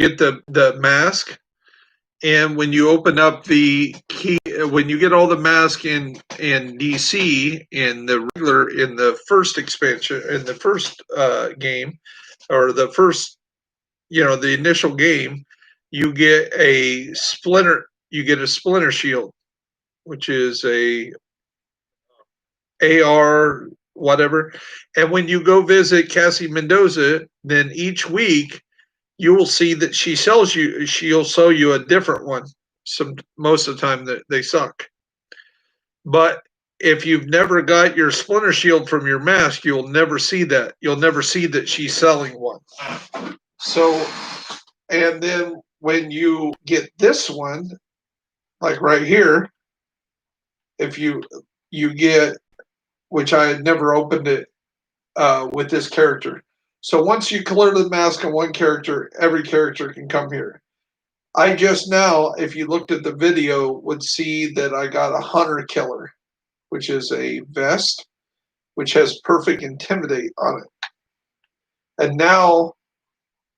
get the mask, and when you open up the key, when you get all the mask in DC in the regular in the first expansion in the first game, or the first, the initial game, you get a splinter. You get a splinter shield, which is a AR whatever. And when you go visit Cassie Mendoza, then each week you will see that she'll sell you a different one. Most of the time that they suck. But if you've never got your splinter shield from your mask, you'll never see that. You'll never see that she's selling one. So, and then when you get this one, like right here, if you get, which I had never opened it with this character. So once you clear the mask on one character, every character can come here. I just now, if you looked at the video, would see that I got a Hunter Killer, which is a vest, which has Perfect Intimidate on it. And now,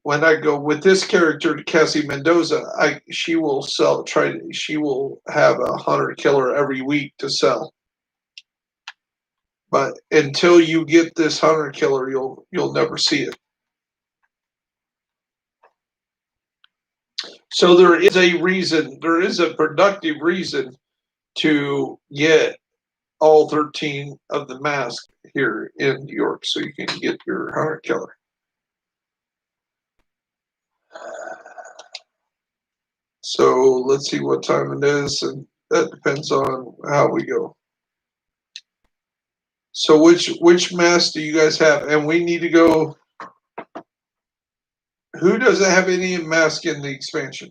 when I go with this character to Cassie Mendoza, she will have a Hunter Killer every week to sell. But until you get this Hunter Killer, you'll never see it. So there is a productive reason to get all 13 of the masks here in New York, so you can get your Hunter Killer. So let's see what time it is, and that depends on how we go. So which mask do you guys have? And we need to go. Who doesn't have any mask in the expansion?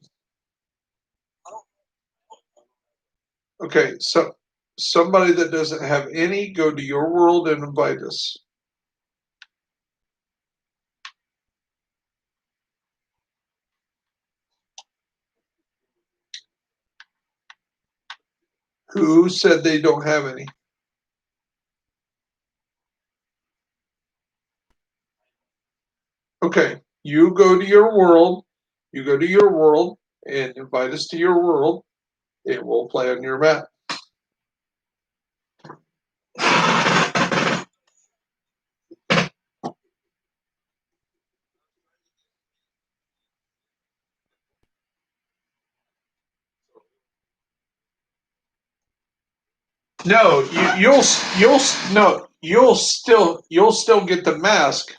Okay, so somebody that doesn't have any, go to your world and invite us. Who said they don't have any? Okay, you go to your world. You go to your world and invite us to your world, and we'll play on your map. No, you'll still get the mask,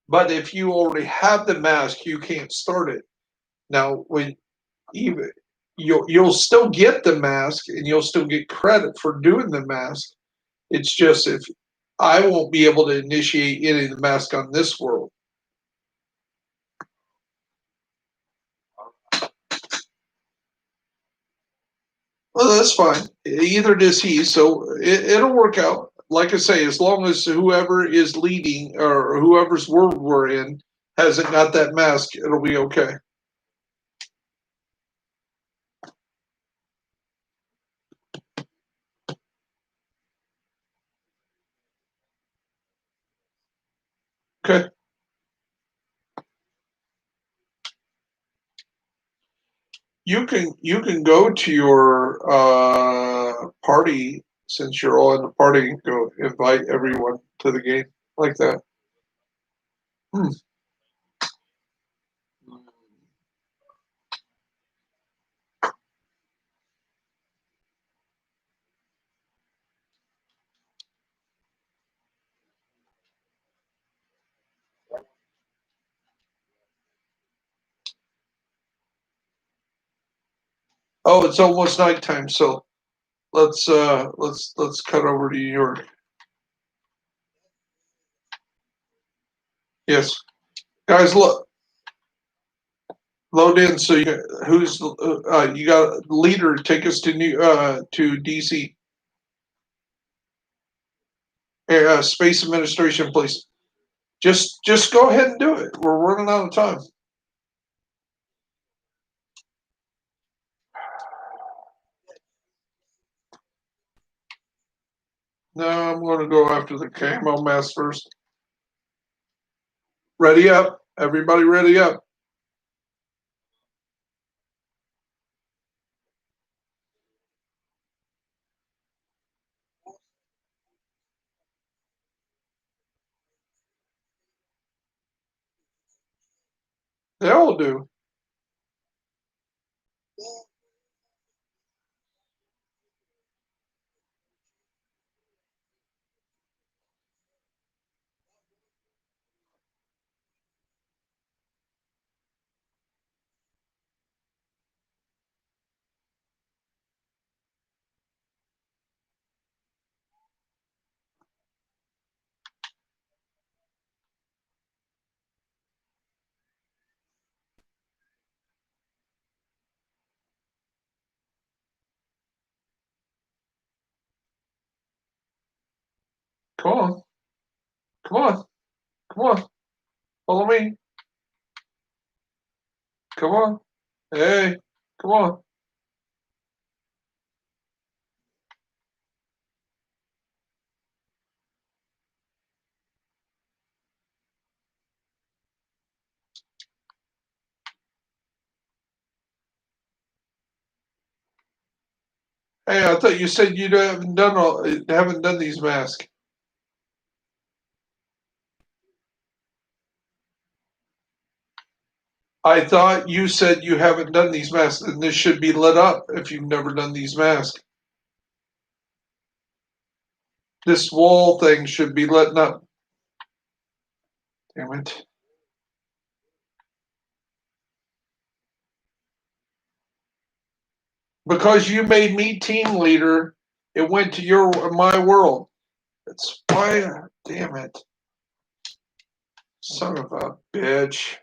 but if you already have the mask, you can't start it. Now, you'll still get the mask and you'll still get credit for doing the mask. It's just if I won't be able to initiate any of the mask on this world. Well, that's fine. Either does he, so it'll work out. Like I say, as long as whoever is leading or whoever's world we're in hasn't got that mask, it'll be okay. Okay. You can go to your party, since you're all in the party. Go invite everyone to the game like that. Hmm. Oh, it's almost nighttime, so let's cut over to New York. Yes, guys, look, load in. So you got leader? Take us to to DC. Space Administration, please. Just go ahead and do it. We're running out of time. No, I'm going to go after the camo mask first. Ready up. Everybody ready up. They all do. Come on. Come on. Come on. Follow me. Come on. Hey. Come on. Hey, I thought you said you haven't done these masks. I thought you said you haven't done these masks, and this should be lit up if you've never done these masks. This wall thing should be lit up. Damn it. Because you made me team leader, it went to my world. That's why. Damn it. Son of a bitch.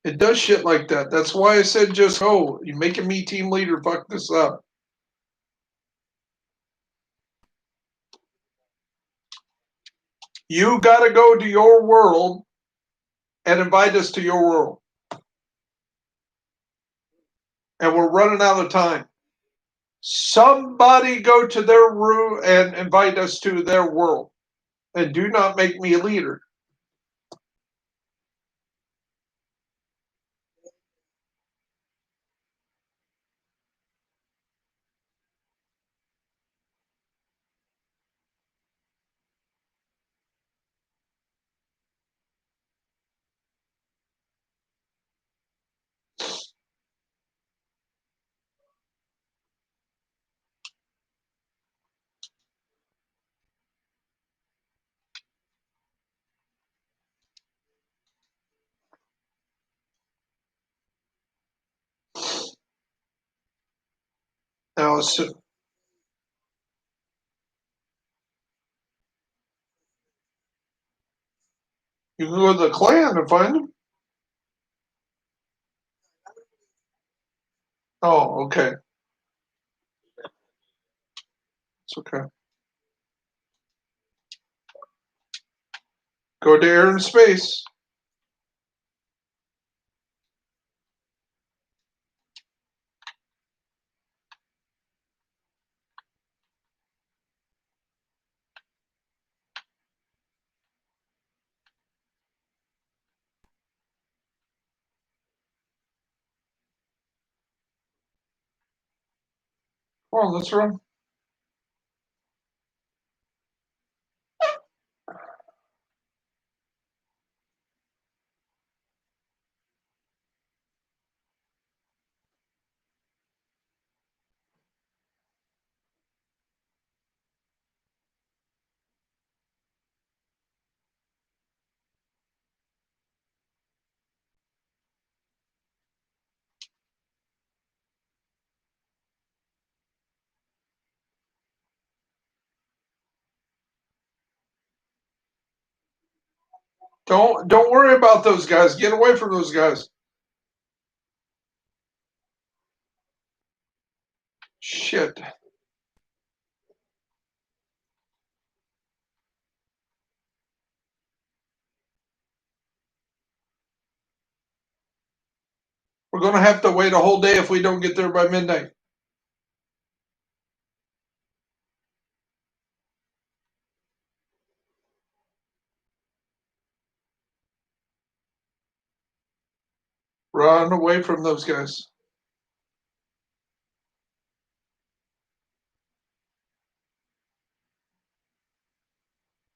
It does shit like that. That's why I said just go. You making me team leader, fuck this up. You gotta go to your world and invite us to your world. And we're running out of time. Somebody go to their room and invite us to their world. And do not make me a leader. Now, so you can go to the clan and find them. Oh, okay. It's okay. Go to air and space. Come on, let's run. Don't worry about those guys. Get away from those guys. Shit. We're gonna have to wait a whole day if we don't get there by midnight. Run away from those guys.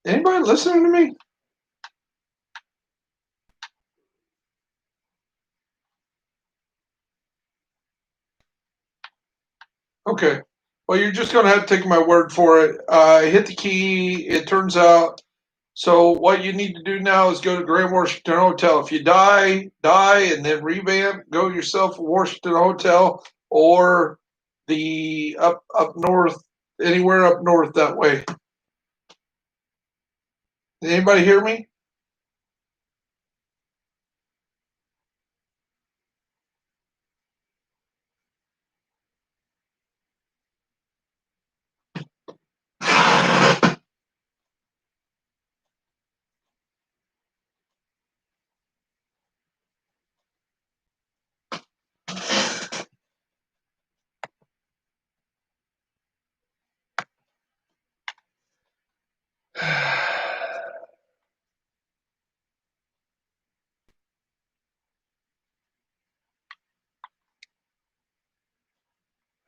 Anybody listening to me? Okay. Well, you're just going to have to take my word for it. Hit the key. It turns out. So what you need to do now is go to Grand Washington Hotel. If you die, and then revamp. Go yourself to Washington Hotel or the up north, anywhere up north that way. Anybody hear me?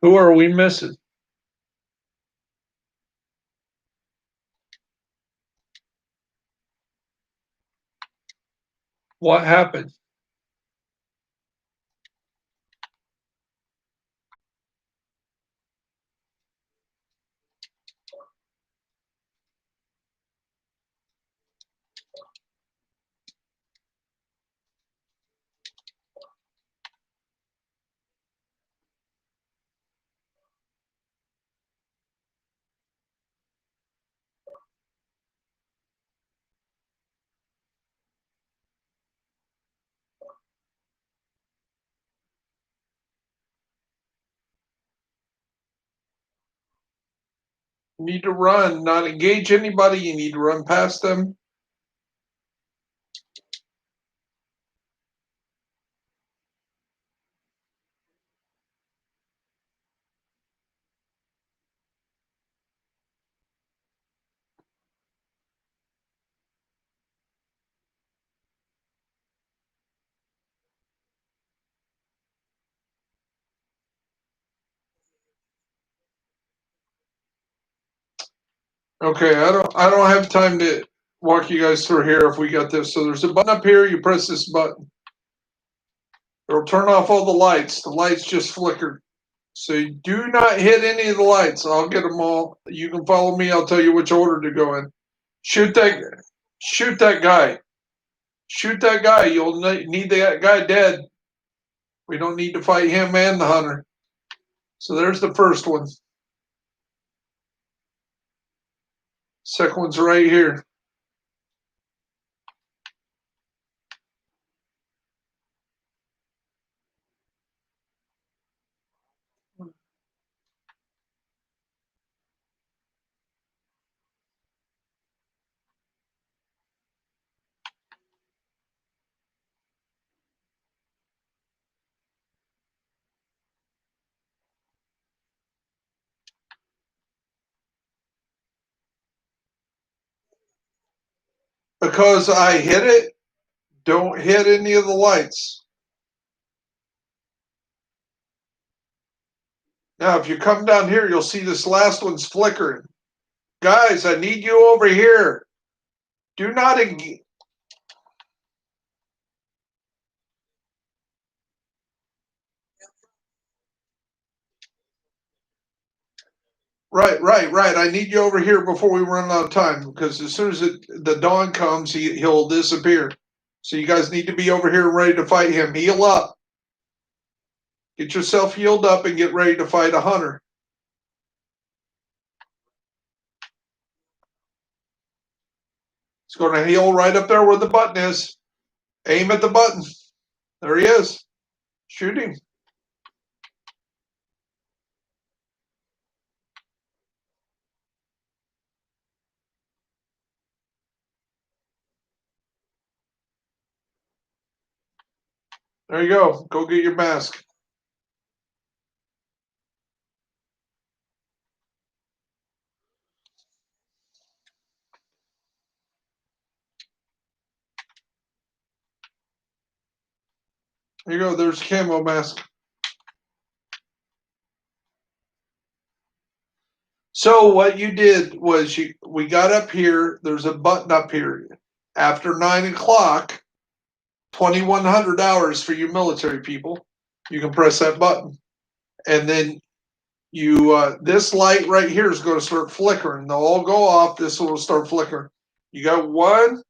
Who are we missing? What happened? You need to run, not engage anybody. You need to run past them. Okay, I don't have time to walk you guys through here if we got this. So there's a button up here, you press this button. It'll turn off all the lights. The lights just flickered. So you do not hit any of the lights. I'll get them all. You can follow me, I'll tell you which order to go in. Shoot that shoot that guy. Shoot that guy. You'll need that guy dead. We don't need to fight him and the hunter. So there's the first one. Second one's right here. Because I hit it, don't hit any of the lights. Now, if you come down here, you'll see this last one's flickering. Guys, I need you over here. Do not engage. Right. I need you over here before we run out of time because as soon as the dawn comes, he'll disappear. So you guys need to be over here ready to fight him. Heal up. Get yourself healed up and get ready to fight a hunter. He's going to heal right up there where the button is. Aim at the button. There he is. Shoot him. There you go. Go get your mask. There you go. There's a camo mask. So what you did was we got up here. There's a button up here. After 9 o'clock, 2100 hours for you military people. You can press that button, and then this light right here is going to start flickering. They'll all go off. This will start flickering. You got one,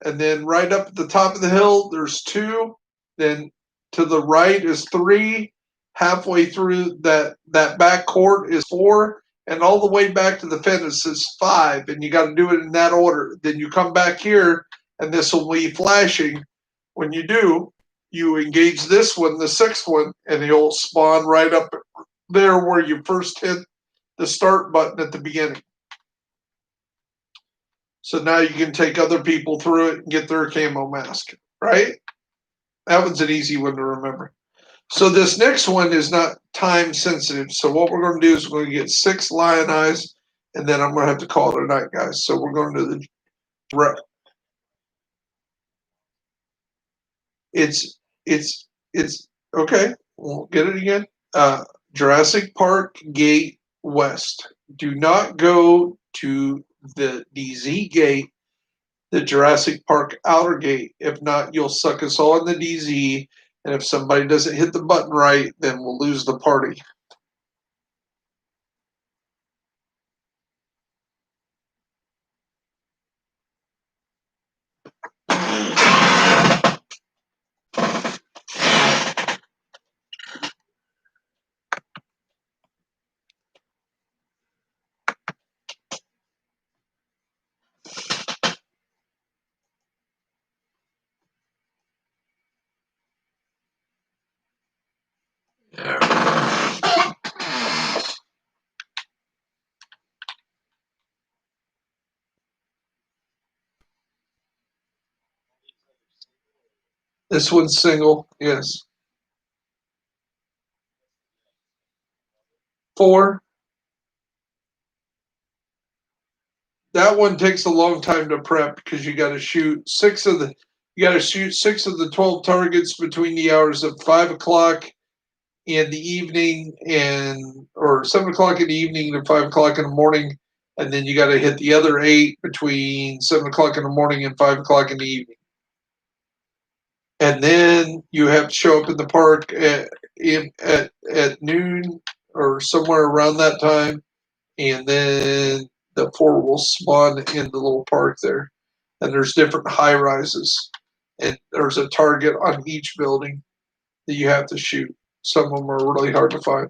and then right up at the top of the hill, there's two. Then to the right is three. Halfway through that back court is four, and all the way back to the fence is five. And you got to do it in that order. Then you come back here, and this will be flashing. When you do, you engage this one, the sixth one, and he'll spawn right up there where you first hit the start button at the beginning. So now you can take other people through it and get their camo mask, right? That one's an easy one to remember. So this next one is not time sensitive. So what we're going to do is we're going to get 6 lion eyes, and then I'm going to have to call it a night, guys. So we're going to the it's okay. We'll get it again. Jurassic Park Gate West. Do not go to the DZ gate, the Jurassic Park outer gate. If not, you'll suck us all in the DZ. And if somebody doesn't hit the button right, then we'll lose the party. This one's single, yes. 4. That one takes a long time to prep because you got to shoot 6 of the 12 targets between the hours of 5 o'clock in the evening or 7 o'clock in the evening to 5 o'clock in the morning, and then you got to hit the other 8 between 7 o'clock in the morning and 5 o'clock in the evening. And then you have to show up in the park at noon or somewhere around that time, and then the 4 will spawn in the little park there. And there's different high rises, and there's a target on each building that you have to shoot. Some of them are really hard to find.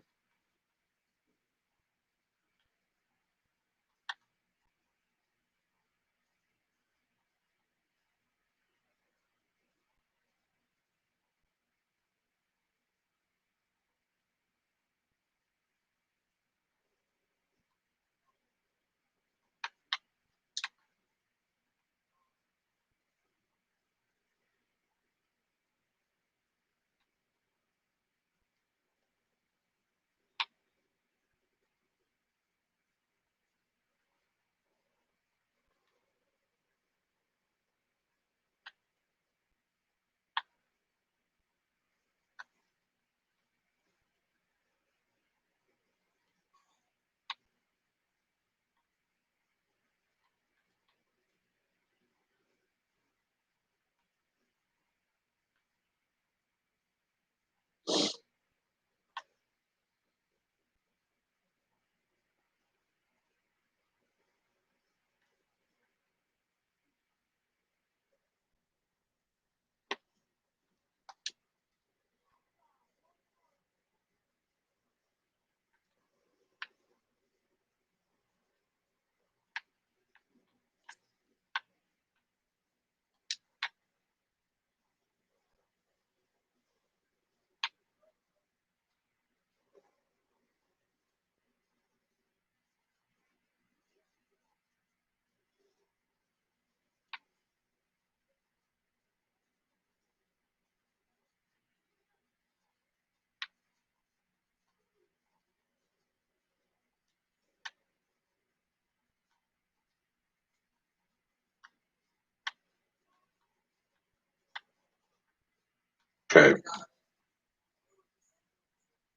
Okay.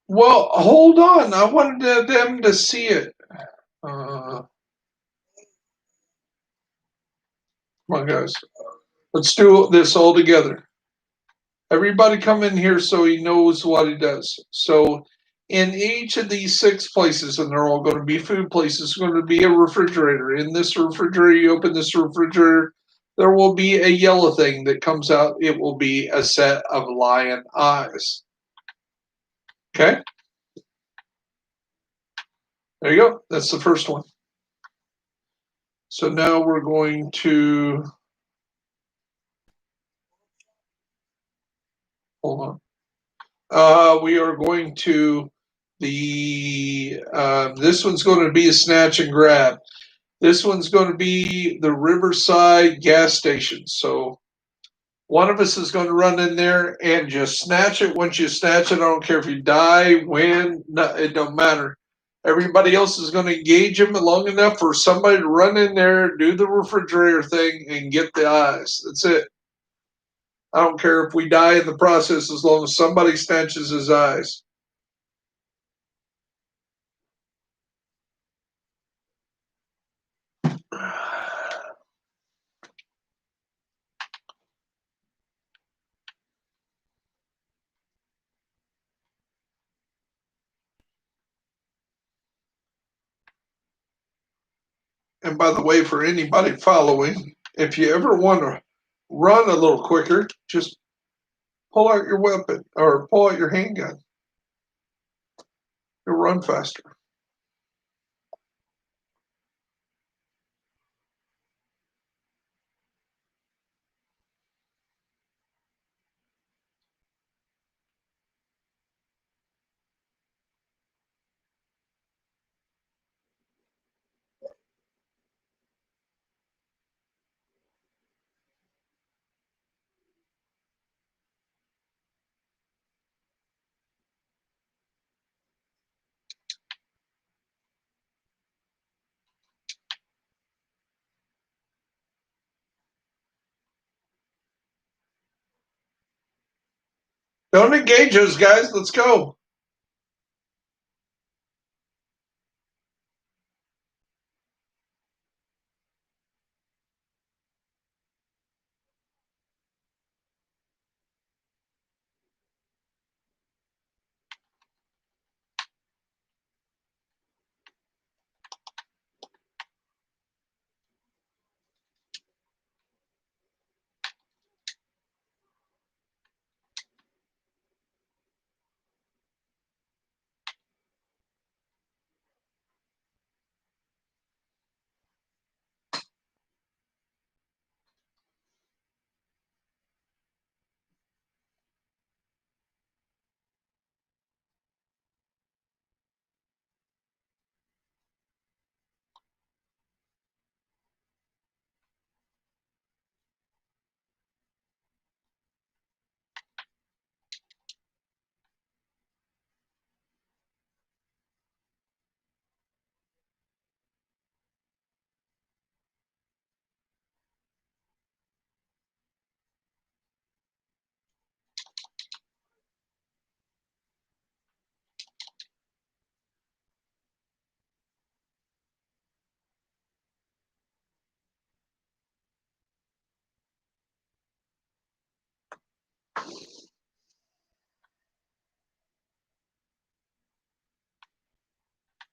Well, hold on. I wanted them to see it. Come on, guys. Let's do this all together. Everybody come in here so he knows what he does. So In each of these 6 places, and they're all going to be food places, going to be a refrigerator. In this refrigerator, you open this refrigerator, there will be a yellow thing that comes out. It will be a set of lion eyes. Okay? There you go. That's the first one. So now we're going to, hold on. We are going to this one's going to be a snatch and grab. This one's going to be the Riverside gas station. So one of us is going to run in there and just snatch it. Once you snatch it, I don't care if you die, win, it don't matter. Everybody else is going to engage him long enough for somebody to run in there, do the refrigerator thing, and get the eyes. That's it. I don't care if we die in the process as long as somebody snatches his eyes. And by the way, for anybody following, if you ever want to run a little quicker, just pull out your weapon or pull out your handgun. You'll run faster. Don't engage those guys. Let's go.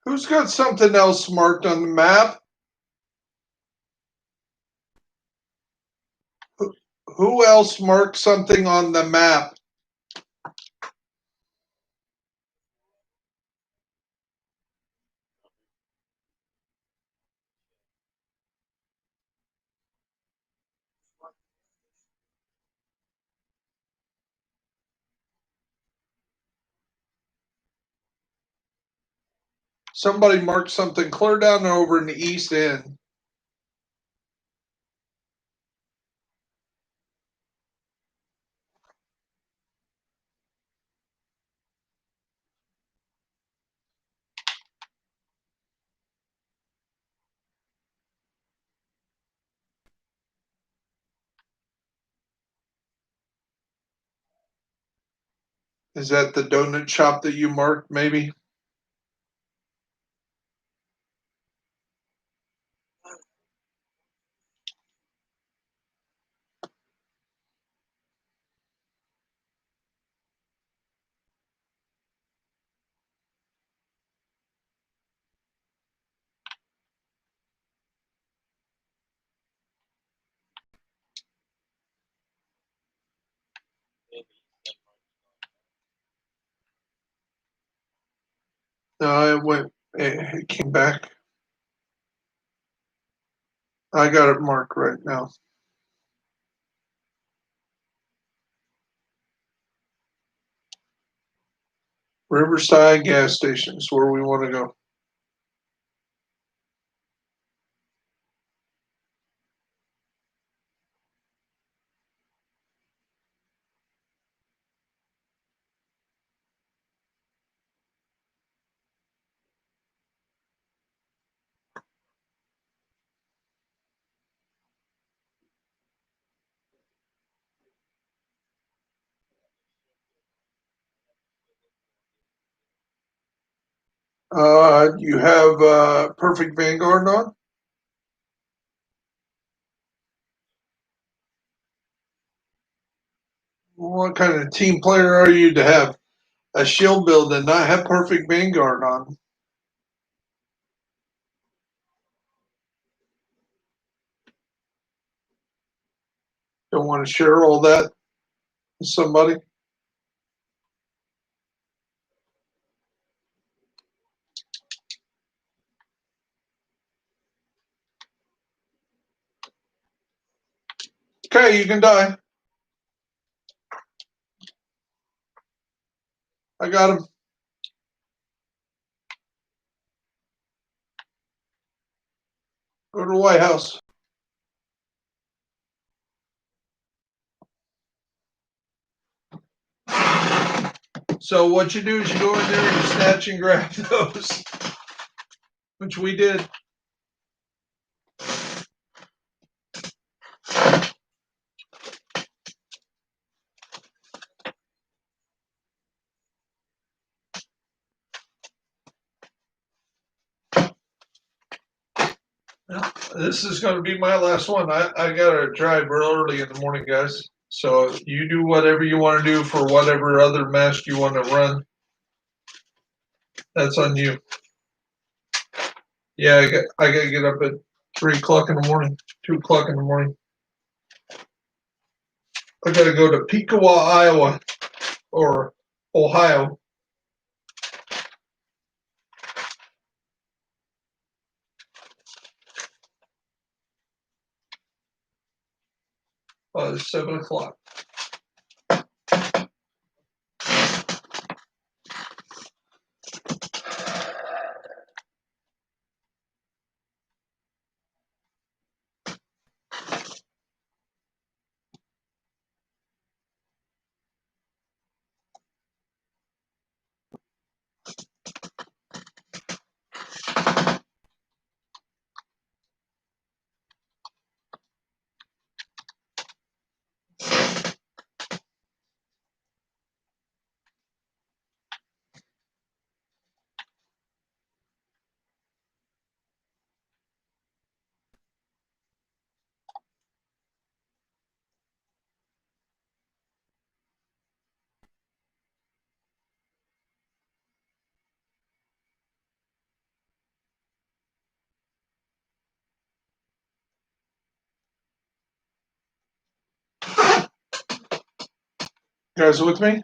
Who's got something else marked on the map? Who else marked something on the map? Somebody marked something clear down over in the east end. Is that the donut shop that you marked, maybe? No, it went. It came back. I got it marked right now. Riverside gas station is where we want to go. You have Perfect Vanguard on? What kind of team player are you to have a shield build and not have Perfect Vanguard on? Don't want to share all that with somebody? Okay, you can die. I got him. Go to the White House. So what you do is you go in there and you snatch and grab those, which we did. This is going to be my last one. I got to drive real early in the morning, guys. So you do whatever you want to do for whatever other mask you want to run. That's on you. Yeah, I got to get up at 3 o'clock in the morning, 2 o'clock in the morning. I got to go to Piqua, Iowa, or Ohio. It's 7 o'clock. You guys with me?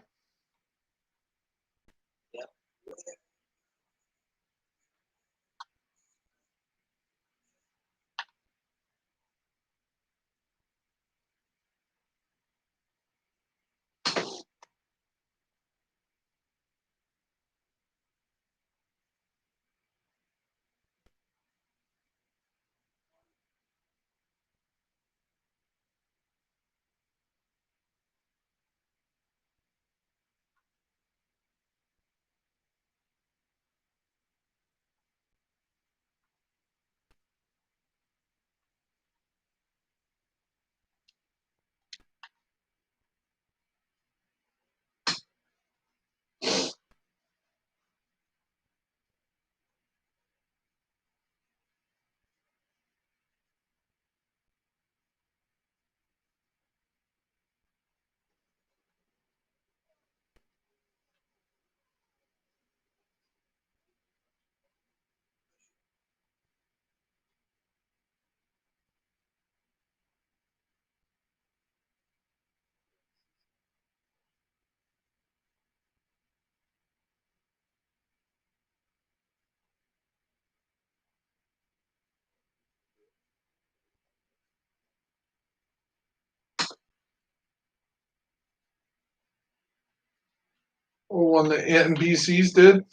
one the NPCs did.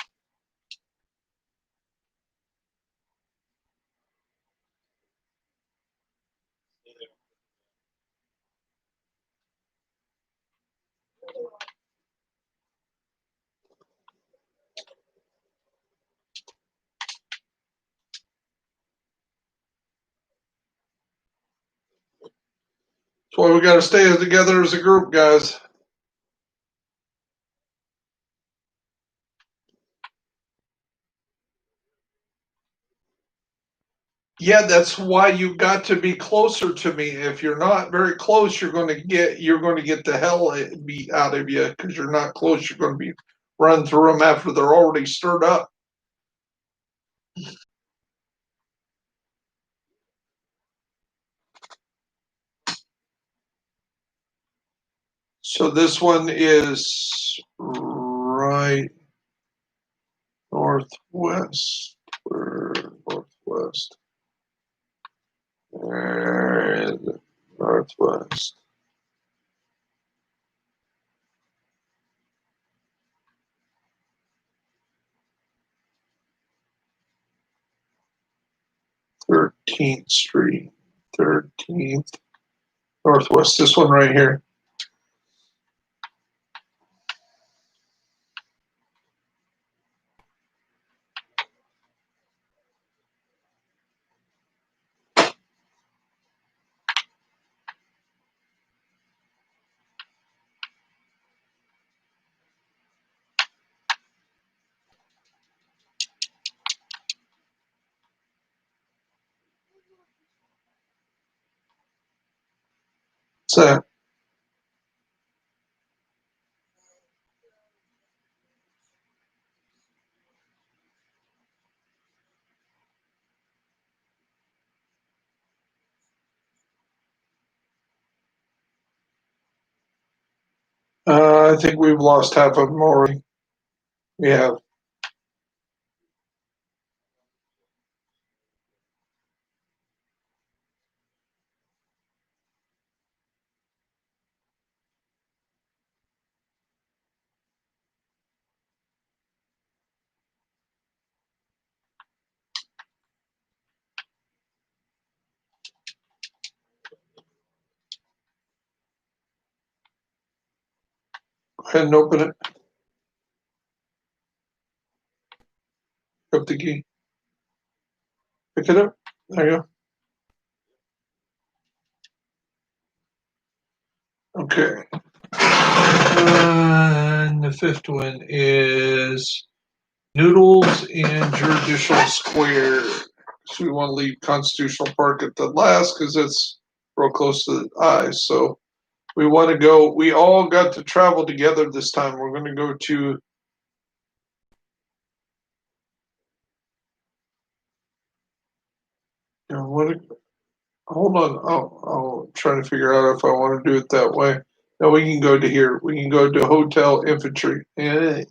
That's why we got to stay together as a group, guys. Yeah, that's why you got to be closer to me. If you're not very close, you're going to get the hell beat out of you because you're not close. You're going to be run through them after they're already stirred up. So this one is right northwest or northwest and northwest. Thirteenth Street, 13th Northwest. This one right here. What's that? I think we've lost half of them already. We have. Go ahead and open it. Up the key. Pick it up. There you go. Okay. And the fifth one is Noodles in Judicial Square. So we want to leave Constitutional Park at the last because it's real close to the eyes. So we want to go. We all got to travel together this time. We're going to go to. You know, what? Hold on. I'll try to figure out if I want to do it that way. No, we can go to here. We can go to Hotel Infantry and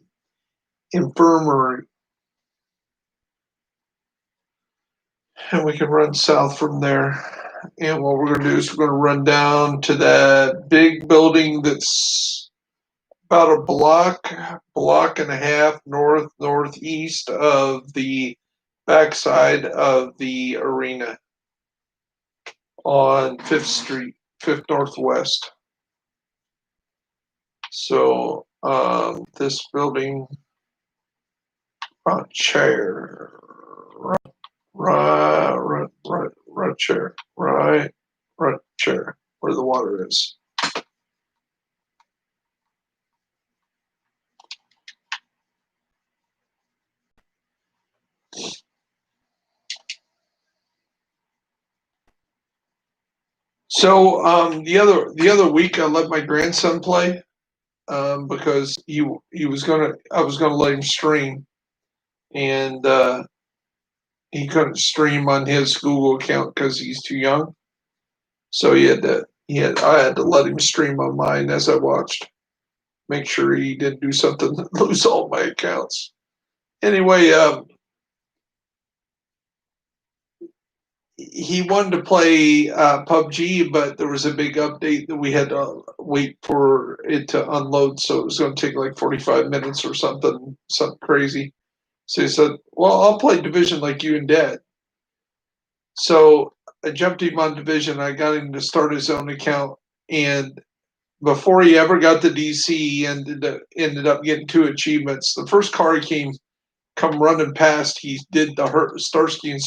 Infirmary. And we can run south from there. And what we're going to do is we're going to run down to that big building that's about a block and a half northeast of the backside of the arena on 5th Street, 5th Northwest. So this building, front chair, right chair, right chair, where the water is. So the other week I let my grandson play because he was I was gonna let him stream, and he couldn't stream on his Google account because he's too young. So I had to let him stream on mine as I watched, make sure he didn't do something to lose all my accounts. Anyway, he wanted to play PUBG, but there was a big update that we had to wait for it to unload, so it was going to take like 45 minutes or something crazy. So he said, "Well, I'll play Division like you and Dad." So I jumped him on Division. I got him to start his own account, and before he ever got to DC, he ended up getting 2 achievements. The first car he come running past, he did the Starsky and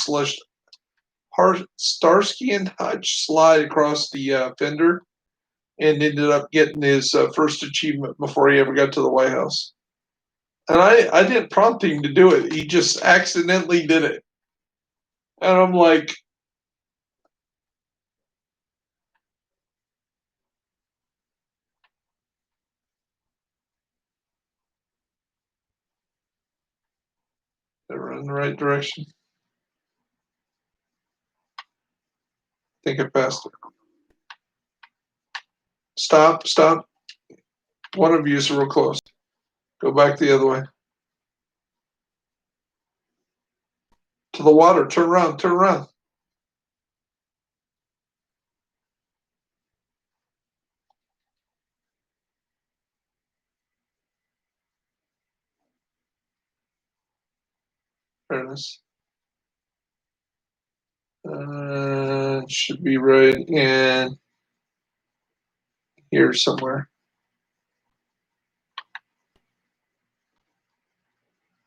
Starsky and Hutch slide across the fender, and ended up getting his first achievement before he ever got to the White House. And I didn't prompt him to do it. He just accidentally did it. And I'm like, they're in the right direction. Think it faster. Stop, stop. One of you is real close. Go back the other way. To the water. Turn around, turn around. There it is. Should be right in here somewhere.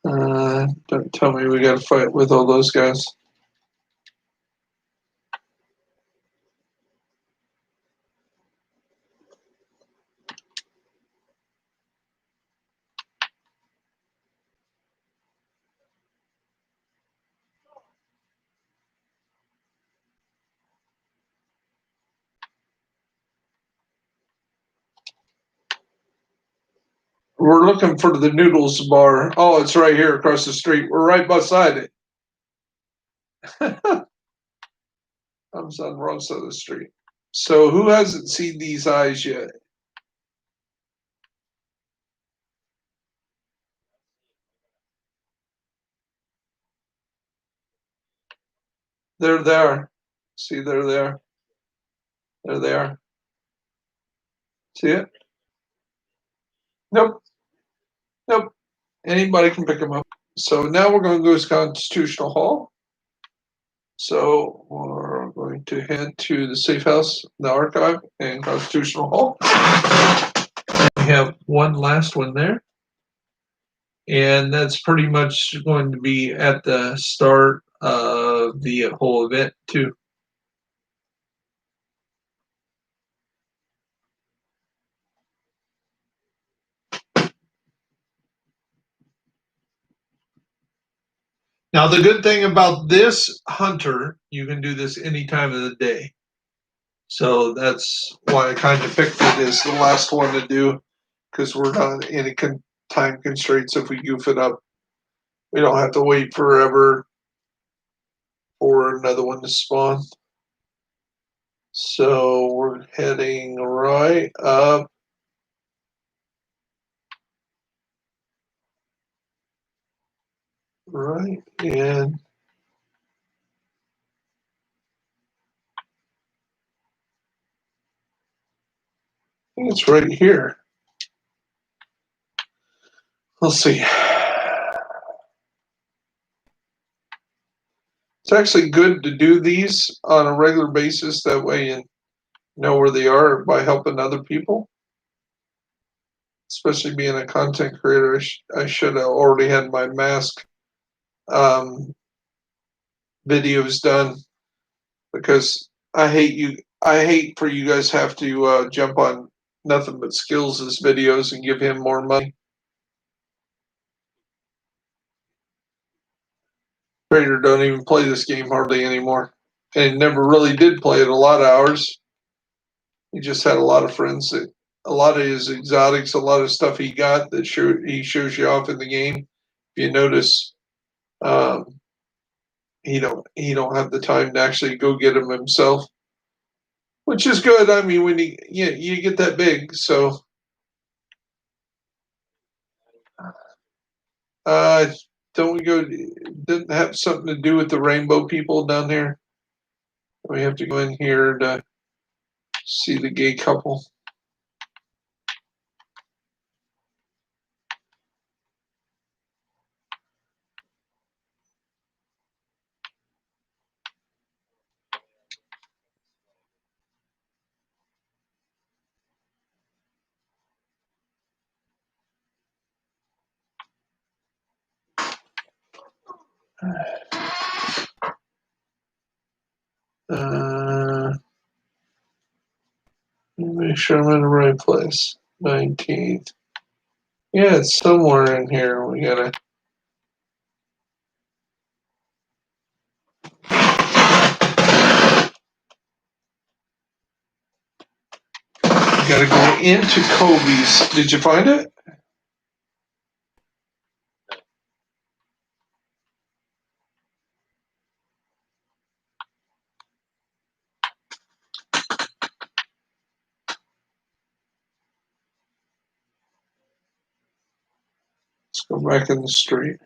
Don't tell me we got to fight with all those guys. We're looking for the noodles bar. Oh, it's right here across the street. We're right beside it. I'm on the wrong side of the street. So who hasn't seen these eyes yet? They're there. See, they're there. They're there. See it? Nope. Nope. Anybody can pick them up. So now we're going to go to Constitutional Hall. So we're going to head to the safe house, the archive, and Constitutional Hall. We have one last one there. And that's pretty much going to be at the start of the whole event, too. Now, the good thing about this hunter, you can do this any time of the day. So that's why I kind of picked it as the last one to do, because we're not in any time constraints. If we goof it up, we don't have to wait forever for another one to spawn. So we're heading right up. Right in. I think it's right here. Let's see. It's actually good to do these on a regular basis. That way you know where they are by helping other people. Especially being a content creator, I should have already had my mask videos done, because I hate for you guys have to jump on nothing but skills' videos and give him more money. Trader don't even play this game hardly anymore, and never really did play it a lot of hours. He just had a lot of friends that a lot of his exotics, a lot of stuff he got that he shows you off in the game. If you notice, um, he don't have the time to actually go get them himself, which is good. I mean, when you get that big, so don't we go? Didn't have something to do with the rainbow people down there? We have to go in here to see the gay couple. Make sure I'm in the right place. 19th. Yeah, it's somewhere in here. We gotta go into Kobe's. Did you find it? Let's go back in the street.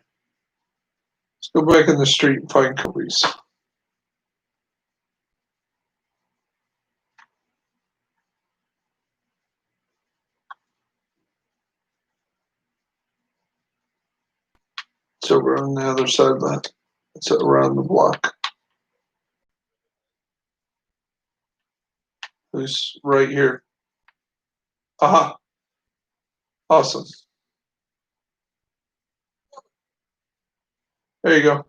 Let's go back in the street and find Kobe's. It's over on the other side of that. It's around the block. Who's right here? Aha. Awesome. There you go.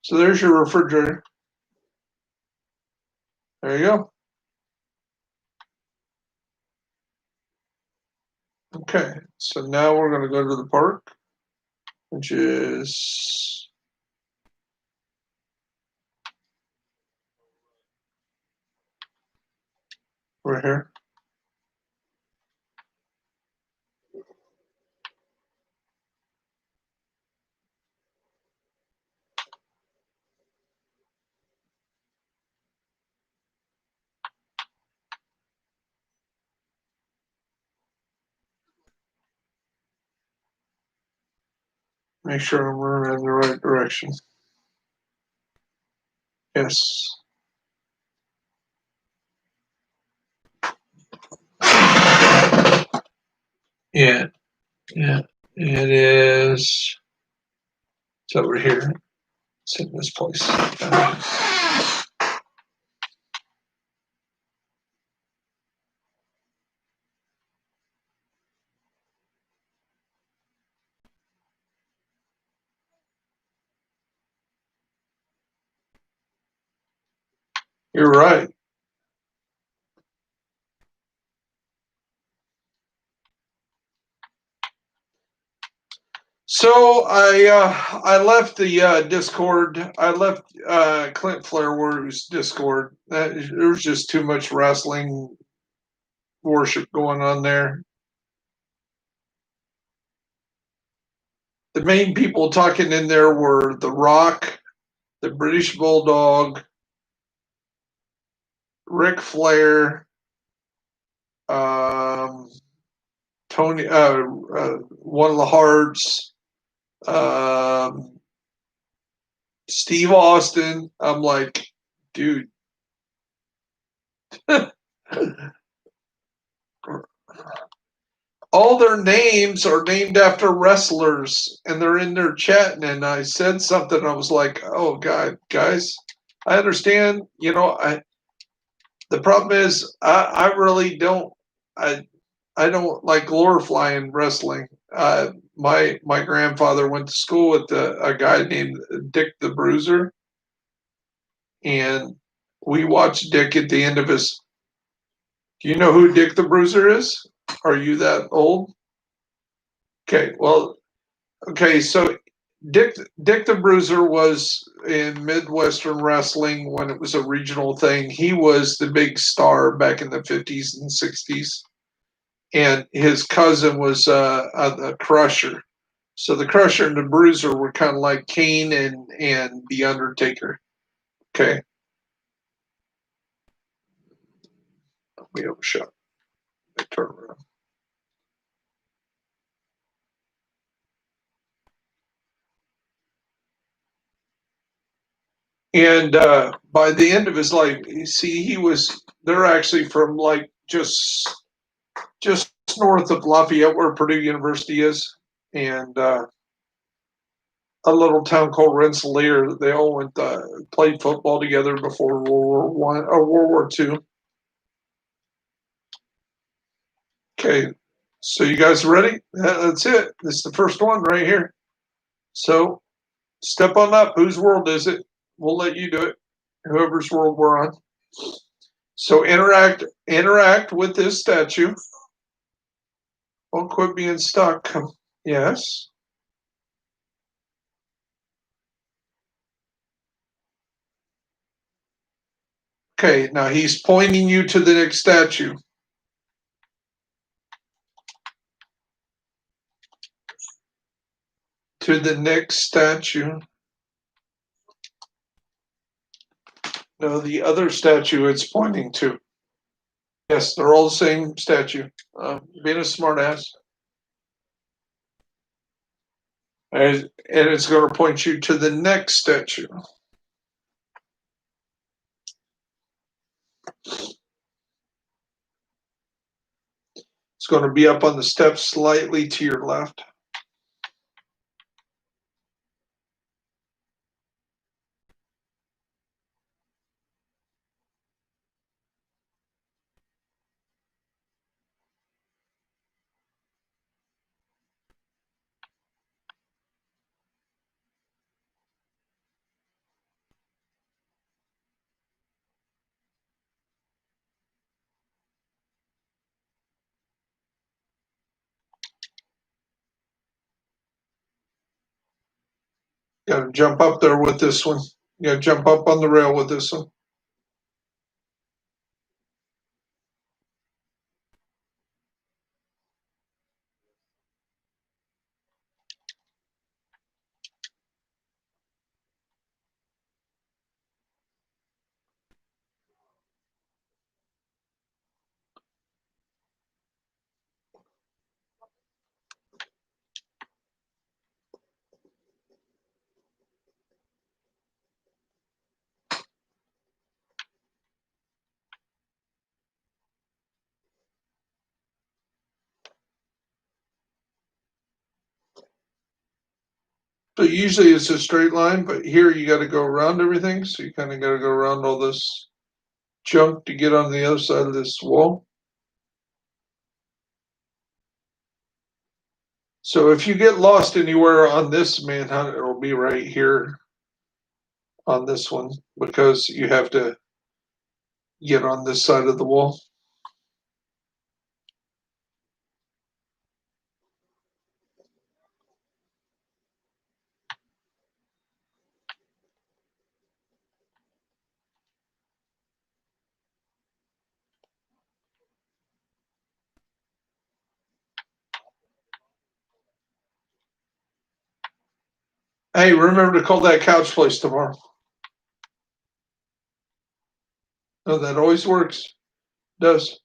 So there's your refrigerator. There you go. Okay, so now we're going to go to the park, which is right here. Make sure I'm running in the right direction. Yes. Yeah, yeah. It is. It's over here. It's in this place. You're right. So I left the Discord. I left Clint Flair Warriors Discord. There was just too much wrestling worship going on there. The main people talking in there were The Rock, the British Bulldog, Ric Flair, Tony, one of the Hearts, Steve Austin. I'm like, dude. All their names are named after wrestlers, and they're in there chatting. And I said something. I was like, "Oh God, guys, I understand. The problem is, I really don't. I don't like glorifying wrestling. My grandfather went to school with a guy named Dick the Bruiser, and we watched Dick at the end of his. Do you know who Dick the Bruiser is? Are you that old? Okay, well, okay, so Dick the Bruiser was in Midwestern wrestling when it was a regional thing. He was the big star back in the 50s and 60s, and his cousin was a Crusher. So the Crusher and the Bruiser were kind of like Kane and the Undertaker. Okay, we have a shot. I turn around. And by the end of his life, you see, they're actually from like just north of Lafayette, where Purdue University is, and a little town called Rensselaer. They all went played football together before World War I or World War II. Okay, so you guys ready? That's it. This is the first one right here. So step on up. Whose world is it? We'll let you do it. Whoever's world we're on. So interact with this statue. Don't quit being stuck. Yes. Okay, now he's pointing you to the next statue. To the next statue. No, the other statue it's pointing to. Yes, they're all the same statue. Being a smartass. And it's going to point you to the next statue. It's going to be up on the steps slightly to your left. Got to jump up there with this one. You got to jump up on the rail with this one. So usually it's a straight line, but here you got to go around everything. So you kind of got to go around all this junk to get on the other side of this wall. So if you get lost anywhere on this manhunt, it'll be right here on this one because you have to get on this side of the wall. Hey, remember to call that couch place tomorrow. No, that always works. Does.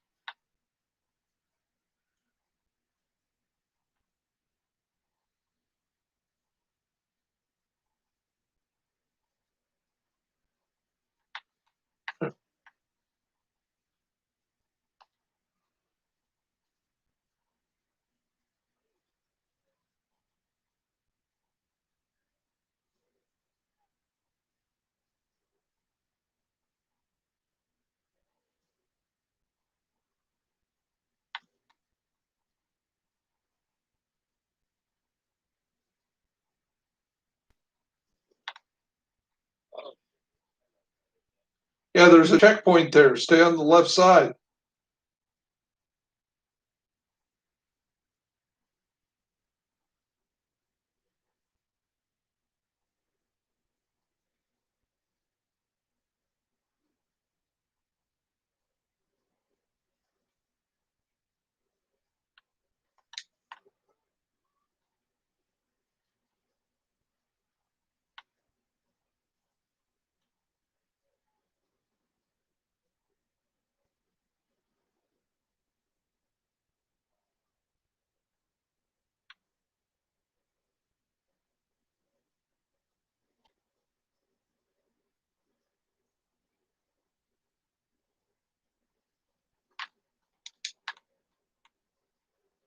Yeah, there's a checkpoint there. Stay on the left side.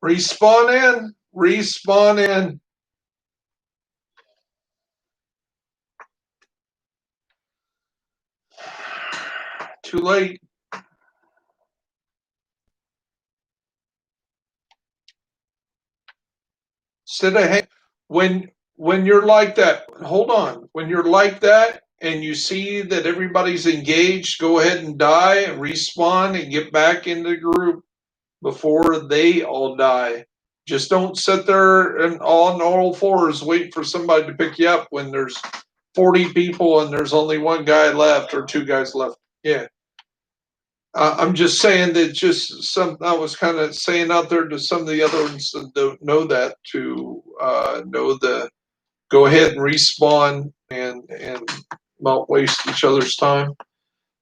Respawn in. Respawn in. Too late. Instead of when you're like that, hold on. When you're like that and you see that everybody's engaged, go ahead and die and respawn and get back into the group before they all die. Just don't sit there and on all fours waiting for somebody to pick you up when there's 40 people and there's only one guy left or two guys left. Yeah. I'm just saying that just some, I was kind of saying out there to some of the other ones that don't know that to know the, go ahead and respawn and not waste each other's time.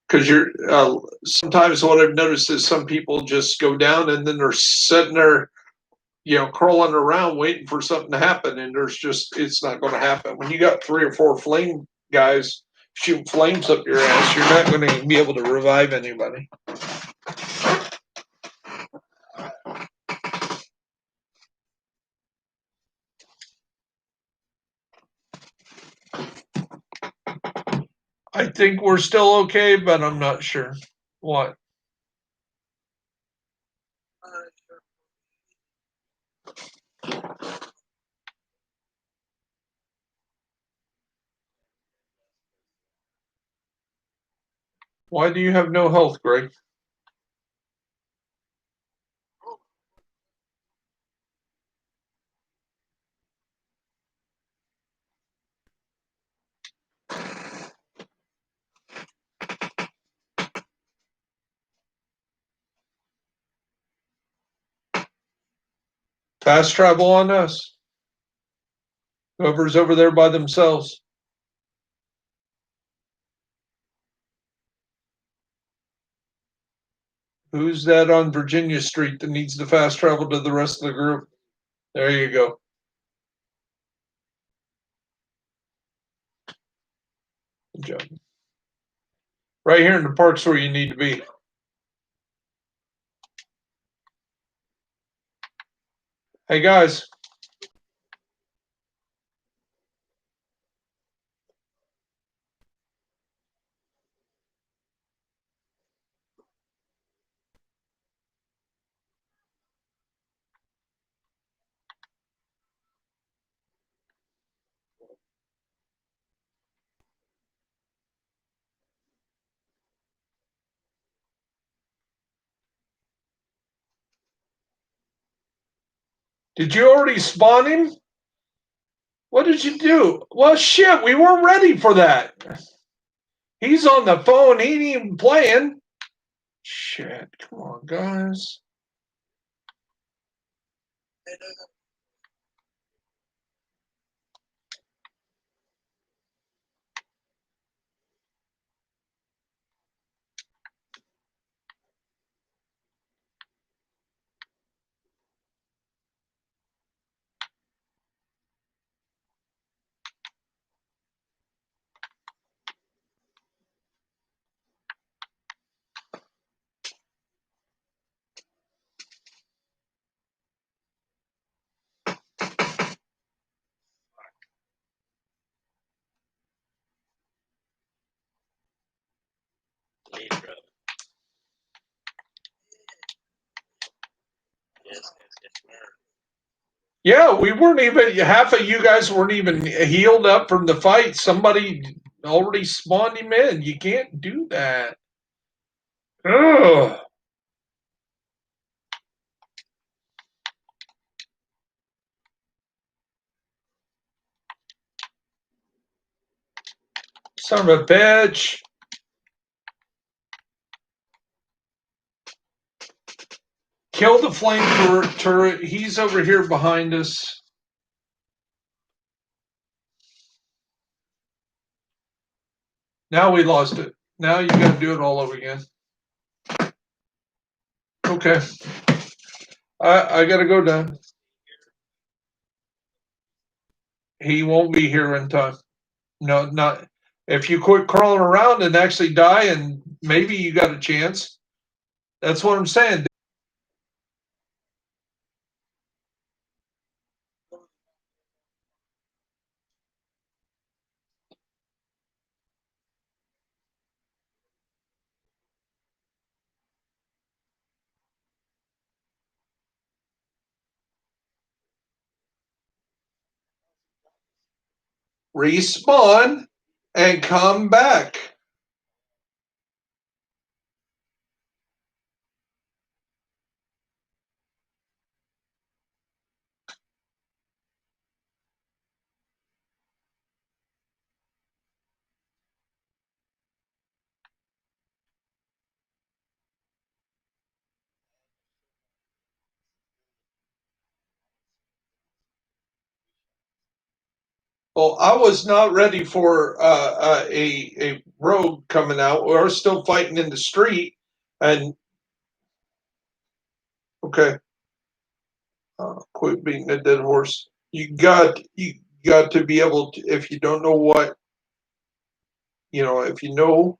Because you're sometimes what I've noticed is some people just go down and then they're sitting there, crawling around waiting for something to happen, and there's just, it's not going to happen. When you got 3 or 4 flame guys shooting flames up your ass, you're not going to be able to revive anybody. I think we're still okay, but I'm not sure. What? Why do you have no health, Greg? Fast travel on us. Whoever's over there by themselves. Who's that on Virginia Street that needs to fast travel to the rest of the group? There you go. Good job. Right here in the park's where you need to be. Hey guys. Did you already spawn him? What did you do? Well, shit, we weren't ready for that. He's on the phone. He ain't even playing. Shit, come on, guys. Yeah, we weren't even, half of you guys weren't even healed up from the fight. Somebody already spawned him in. You can't do that. Ugh. Son of a bitch. Kill the flame turret. He's over here behind us. Now we lost it. Now you got to do it all over again. Okay. I got to go down. He won't be here in time. No, not if you quit crawling around and actually die, and maybe you got a chance. That's what I'm saying. respawn, and come back. Well, I was not ready for a rogue coming out. We were still fighting in the street, and okay, quit beating a dead horse. You got to be able to. If you don't know what, if you know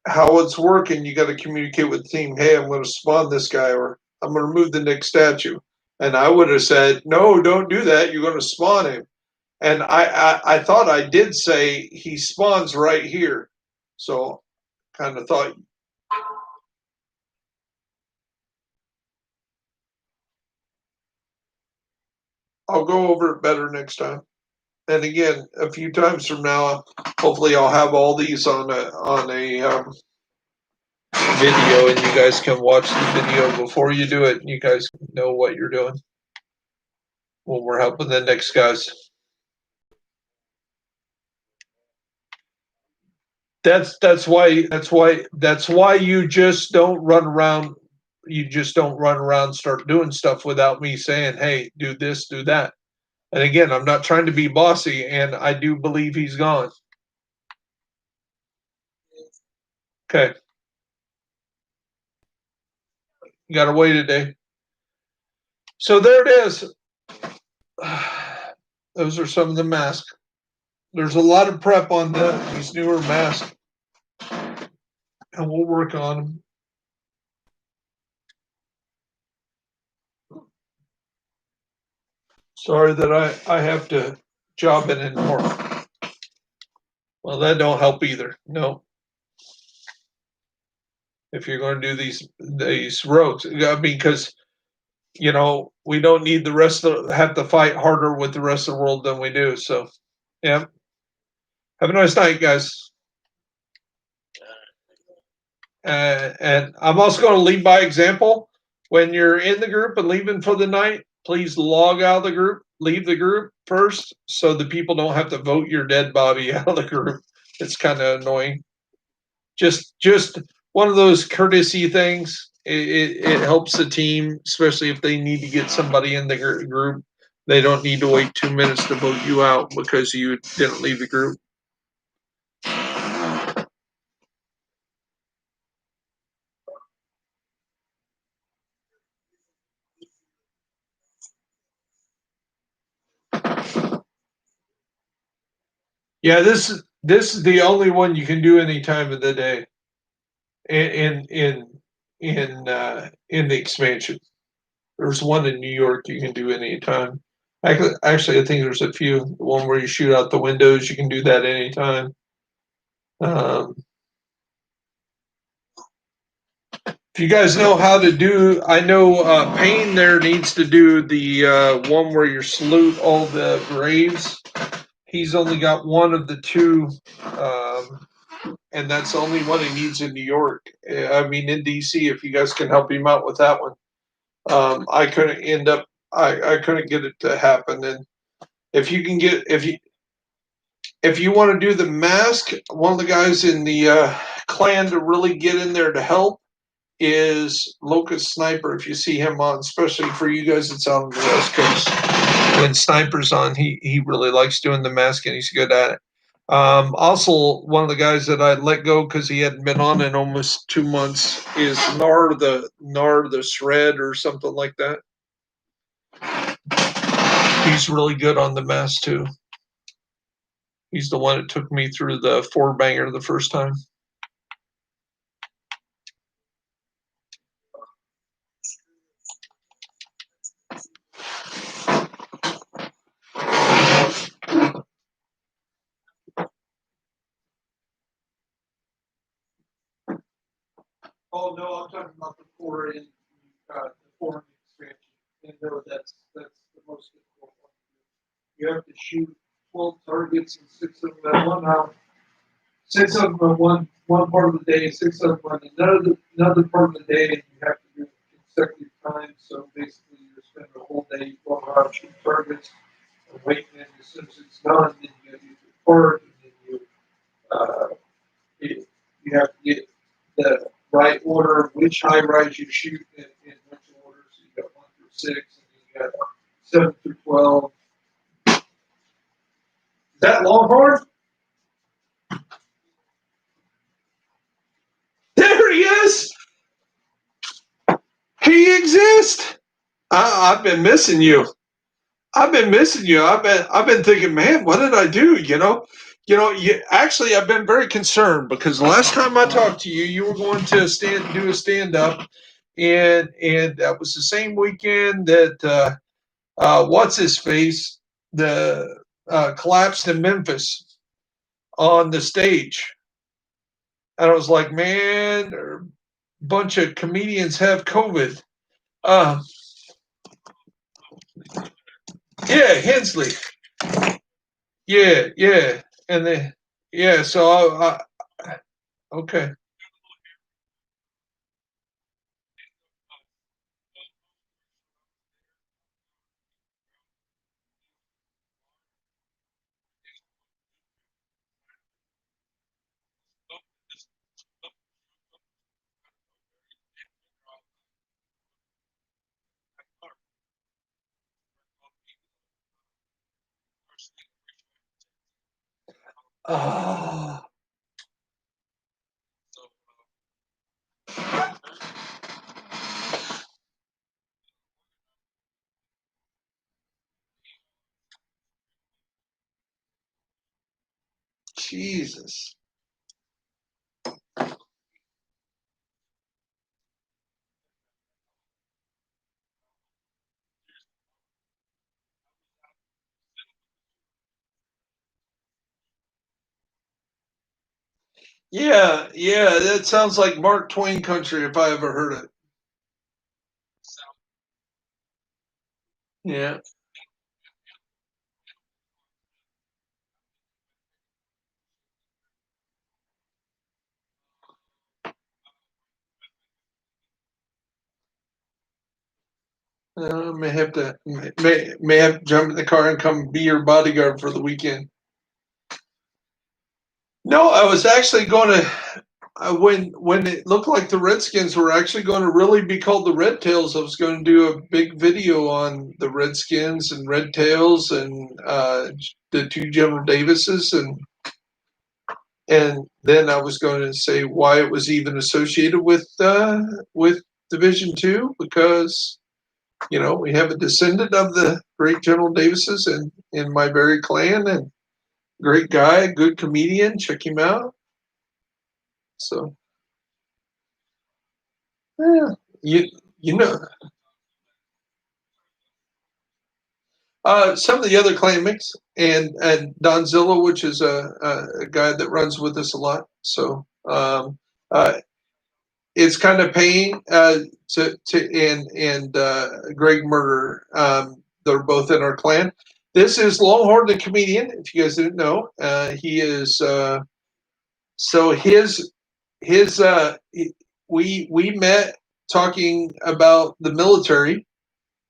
how it's working, you got to communicate with the team. Hey, I'm going to spawn this guy, or I'm going to remove the next statue. And I would have said, no, don't do that. You're going to spawn him. And I thought I did say he spawns right here. So kind of thought I'll go over it better next time. And again, a few times from now, hopefully I'll have all these on a video, and you guys can watch the video before you do it, and you guys know what you're doing when we're helping the next guys. That's why you just don't run around. You just don't run around, start doing stuff without me saying, "Hey, do this, do that." And again, I'm not trying to be bossy, and I do believe he's gone. Okay, you got to wait a day. So there it is. Those are some of the masks. There's a lot of prep on these newer masks, and we'll work on them. Sorry that I have to job it in more. Well, that don't help either. No. If you're going to do these rogues, I mean, because we don't need the rest of have to fight harder with the rest of the world than we do. So, yeah. Have a nice night, guys. And I'm also going to lead by example. When you're in the group and leaving for the night, please log out of the group. Leave the group first, so the people don't have to vote your dead body out of the group. It's kind of annoying. Just one of those courtesy things. It helps the team, especially if they need to get somebody in the group. They don't need to wait 2 minutes to vote you out because you didn't leave the group. Yeah, this is the only one you can do any time of the day in in the expansion. There's one in New York you can do any time. Actually, I think there's a few. The one where you shoot out the windows, you can do that anytime. Um, if you guys know how to do, I know Payne there needs to do the one where you salute all the graves. He's only got one of the two, and that's the only one he needs in New York. I mean, in DC, if you guys can help him out with that one. I couldn't I couldn't get it to happen. And if you can get, if you want to do the mask, one of the guys in the clan to really get in there to help is Locust Sniper. If you see him on, especially for you guys that's out on the West Coast, when Sniper's on, he really likes doing the mask and he's good at it. Also, one of the guys that I let go because he hadn't been on in almost 2 months is Nar the Shred or something like that. He's really good on the mask too. He's the one that took me through the 4-banger the first time. Oh no, I'm talking about the foreign expansion. And no, that's the most difficult one. You have to shoot 12 targets and 6 of them at one hour. 6 of them at one part of the day, 6 of them at another part of the day, and you have to do it consecutive times. So basically, you're spending a whole day, 12 hours shooting targets, and waiting. And as soon as it's done, then you got to use your card, and then you have to get the right order of which high rise you shoot in which order. So you got 1 through 6, and then you got 7 through 12. Is that Longhorn? There he is. He exists. I've been missing you. I've been thinking, man, what did I do? Actually, I've been very concerned because the last time I talked to you, you were going to do a stand up, and that was the same weekend that what's his face the collapsed in Memphis on the stage, and I was like, man, a bunch of comedians have COVID. Uh, yeah, Hensley. Yeah, and then yeah. So okay. Oh, Jesus. Yeah, that sounds like Mark Twain country if I ever heard it. Yeah. May have to jump in the car and come be your bodyguard for the weekend. No, I was actually going to when it looked like the Redskins were actually going to really be called the Red Tails. I was going to do a big video on the Redskins and Red Tails and the two General Davises, and then I was going to say why it was even associated with Division Two, because we have a descendant of the great General Davises in my very clan, and great guy, good comedian. Check him out. So yeah, you you know some of the other clanmates and Don Zilla, which is a guy that runs with us a lot. So uh, it's kind of paying and Greg Murder. They're both in our clan. This is Longhorn the comedian. If you guys didn't know, he is. So his we met talking about the military,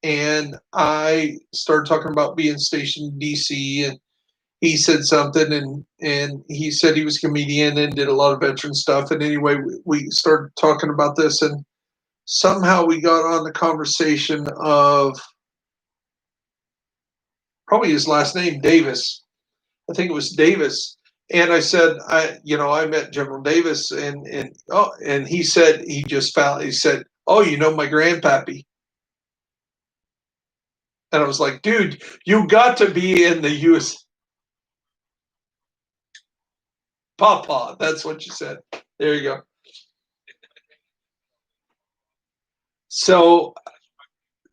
and I started talking about being stationed in DC, and he said something, and he said he was a comedian and did a lot of veteran stuff. And anyway, we started talking about this, and somehow we got on the conversation of probably his last name, Davis. I think it was Davis. And I said, I met General Davis, and he said he said, oh, my grandpappy. And I was like, dude, you got to be in the U.S. Papa. That's what you said. There you go. So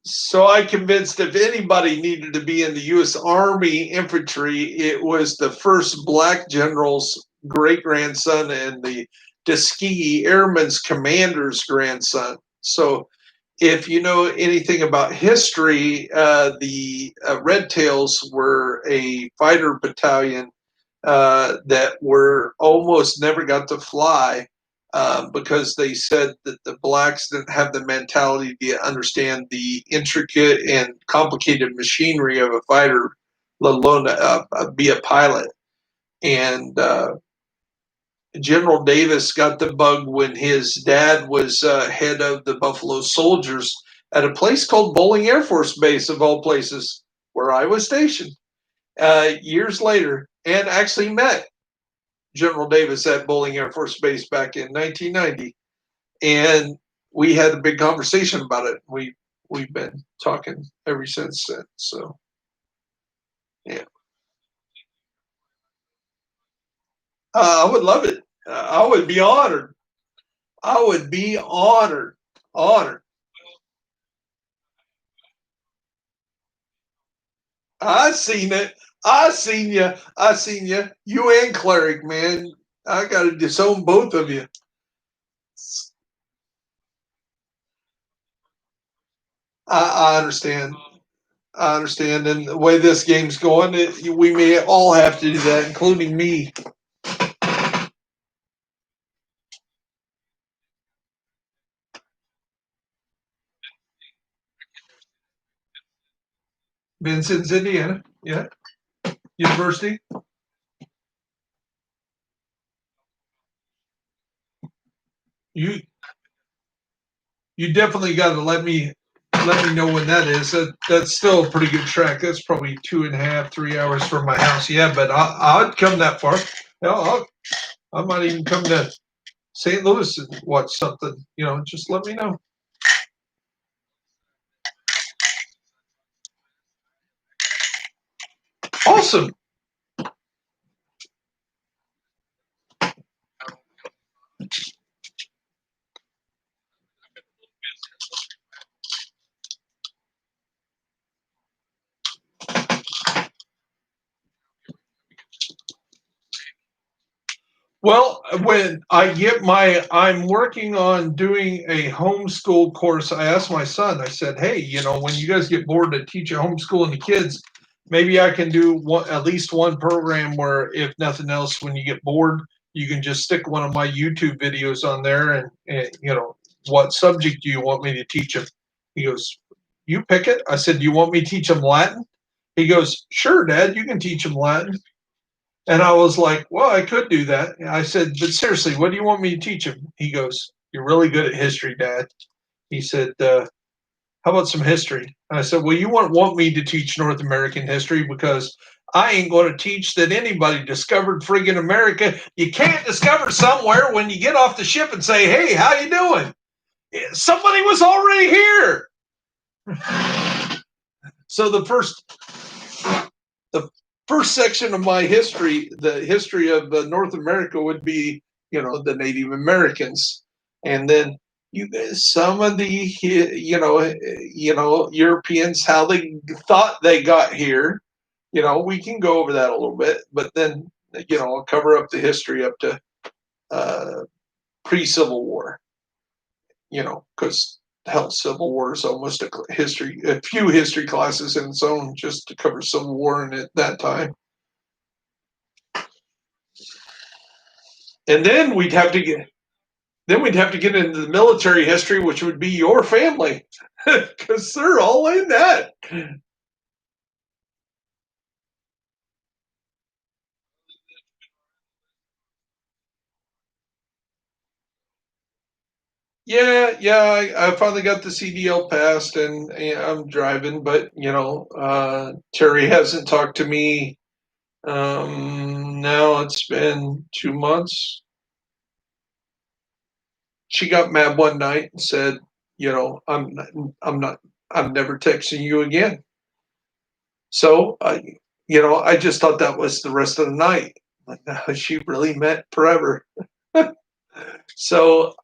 So I convinced if anybody needed to be in the U.S. Army infantry, it was the first black general's great grandson and the Tuskegee Airmen's commander's grandson. So if you know anything about history, the Red Tails were a fighter battalion that were almost never got to fly because they said that the blacks didn't have the mentality to understand the intricate and complicated machinery of a fighter, let alone be a pilot. And General Davis got the bug when his dad was head of the Buffalo Soldiers at a place called Bolling Air Force Base, of all places, where I was stationed years later, and actually met General Davis at Bolling Air Force Base back in 1990. And we had a big conversation about it. We've been talking ever since then. So, yeah, I would love it. I would be honored. I would be honored. Honored. I seen it. I seen you. I seen you. You and Cleric, man. I got to disown both of you. I understand. I understand. And the way this game's going, we may all have to do that, including me. Vincent's, Indiana. Yeah. University. You you definitely got to let me know when that is. That's still a pretty good track. That's probably 2.5, 3 hours from my house. Yeah, but I'd come that far. Hell, I might even come to St. Louis and watch something. Just let me know. Awesome. Well, when I'm working on doing a homeschool course. I asked my son, I said, hey, when you guys get bored to teach a homeschooling the kids, maybe I can do at least one program where, if nothing else, when you get bored, you can just stick one of my YouTube videos on there and what subject do you want me to teach them? He goes, you pick it. I said, do you want me to teach them Latin? He goes, sure, Dad, you can teach them Latin. And I was like, well, I could do that. And I said, but seriously, what do you want me to teach him? He goes, you're really good at history, Dad. He said, how about some history? And I said, well, you won't want me to teach North American history because I ain't going to teach that anybody discovered friggin' America. You can't discover somewhere when you get off the ship and say, hey, how you doing? Somebody was already here. So the first section of my history, the history of North America, would be, the Native Americans, and then some of the, Europeans, how they thought they got here. We can go over that a little bit, but then, I'll cover up the history up to uh, pre-Civil War. Because hell, Civil War is almost a few history classes in its own just to cover Civil War and at that time. And then we'd have to get into the military history, which would be your family, because they're all in that. Yeah, yeah. I finally got the CDL passed, and I'm driving. But Terry hasn't talked to me. Now it's been 2 months. She got mad one night and said, I'm not, I'm never texting you again. So I just thought that was the rest of the night. Like, no, she really meant forever. So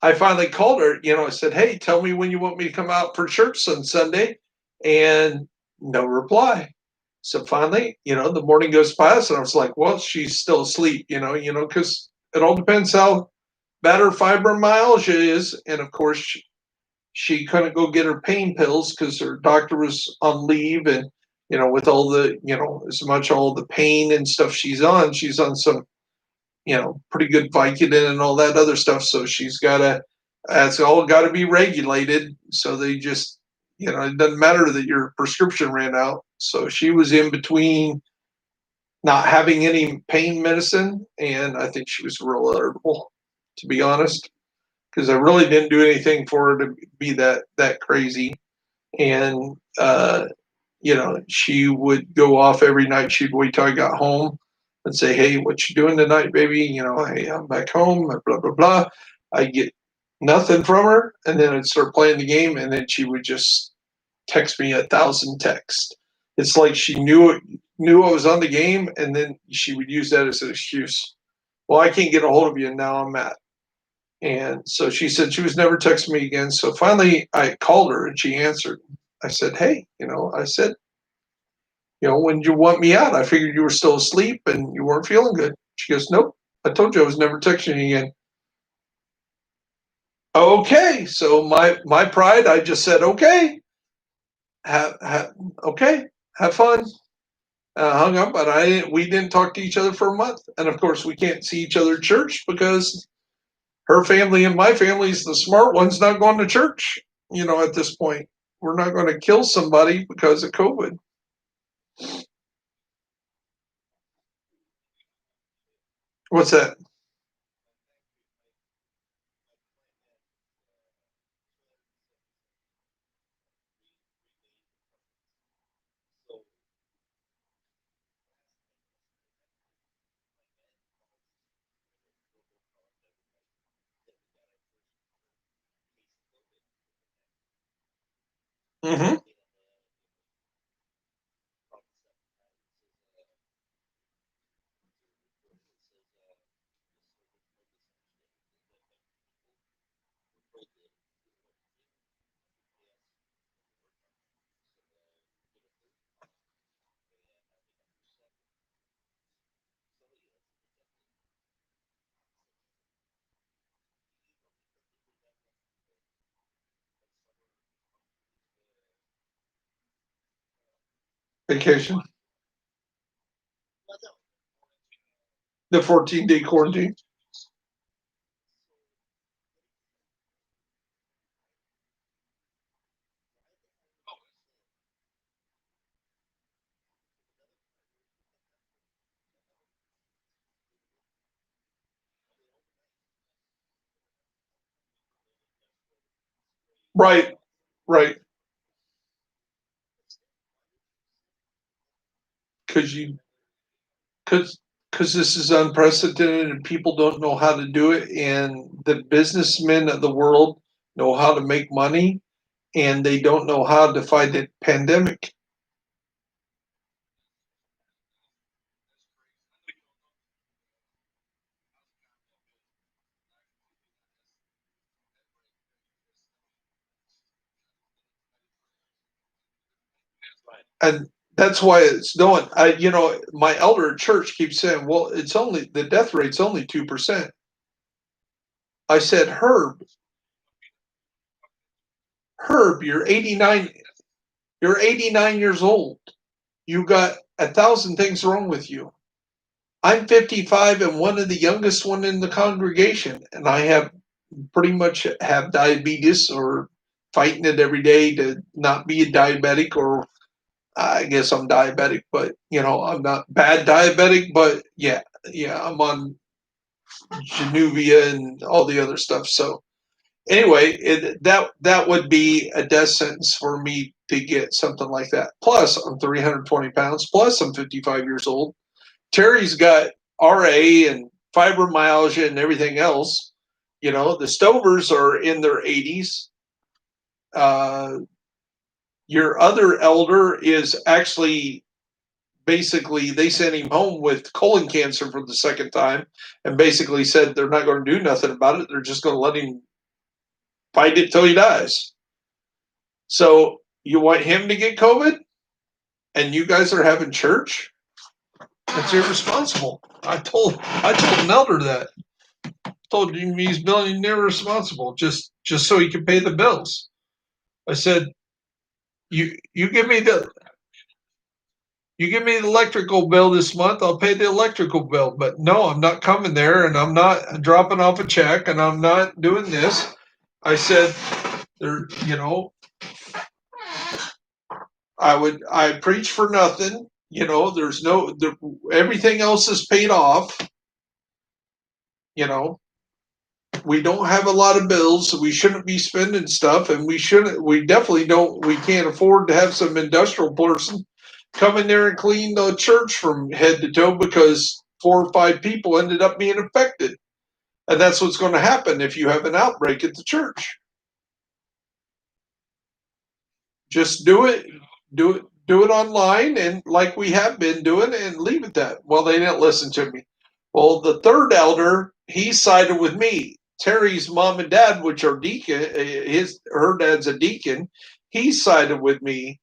I finally called her. I said, "Hey, tell me when you want me to come out for church on Sunday," and no reply. So finally, the morning goes past, and I was like, "Well, she's still asleep," because it all depends how bad her fibromyalgia is, and of course, she couldn't go get her pain pills because her doctor was on leave, and with all the as much all the pain and stuff she's on some pretty good Vicodin and all that other stuff. So she's got to, that's all got to be regulated. So they just, it doesn't matter that your prescription ran out. So she was in between not having any pain medicine, and I think she was real irritable, to be honest, because I really didn't do anything for her to be that crazy. And she would go off every night. She'd wait till I got home and say, "Hey, what you doing tonight, baby? Hey, I'm back home." Blah blah blah. I get nothing from her, and then I'd start playing the game, and then she would just text me 1,000 texts. It's like she knew I was on the game, and then she would use that as an excuse. Well, I can't get a hold of you, and now I'm mad. And so she said she was never texting me again. So finally, I called her, and she answered. I said, "Hey, I said, when did you want me out? I figured you were still asleep and you weren't feeling good." She goes, "Nope. I told you I was never texting you again." Okay, so my pride, I just said, "Okay, okay, have fun." Hung up, but we didn't talk to each other for a month, and of course we can't see each other at church because her family and my family's the smart ones not going to church. At this point, we're not going to kill somebody because of COVID. What's that? Hmm. Vacation, the 14-day quarantine. Right, right. Because you because this is unprecedented and people don't know how to do it, and the businessmen of the world know how to make money, and they don't know how to fight the pandemic. And that's why it's doing. My elder at church keeps saying, "Well, it's only the death rate's only 2%." I said, Herb, you're 89. You're 89 years old. You got 1,000 things wrong with you. I'm 55 and one of the youngest one in the congregation, and I have pretty much have diabetes or fighting it every day to not be a diabetic, or I guess I'm diabetic, but I'm not bad diabetic, but yeah, I'm on Januvia and all the other stuff. So anyway, that would be a death sentence for me to get something like that. Plus, I'm 320 pounds. Plus, I'm 55 years old. Terry's got RA and fibromyalgia and everything else. The Stovers are in their 80s. Uh, your other elder is actually basically they sent him home with colon cancer for the second time, and basically said they're not going to do nothing about it. They're just going to let him fight it till he dies. So you want him to get COVID, and you guys are having church? That's irresponsible. I told an elder that. Told him he's being irresponsible just so he can pay the bills. I said, you give me the electrical bill this month, I'll pay the electrical bill. But no, I'm not coming there, and I'm not dropping off a check, and I'm not doing this. I said, there, I preach for nothing. There's everything else is paid off. You know, we don't have a lot of bills, so we shouldn't be spending stuff, and we definitely don't, we can't afford to have some industrial person come in there and clean the church from head to toe because 4 or 5 people ended up being affected. And that's what's going to happen if you have an outbreak at the church. Just do it online, and like we have been doing, and leave it that. Well, they didn't listen to me. Well, the third elder, he sided with me. Terry's mom and dad, which are deacon, her dad's a deacon, he sided with me,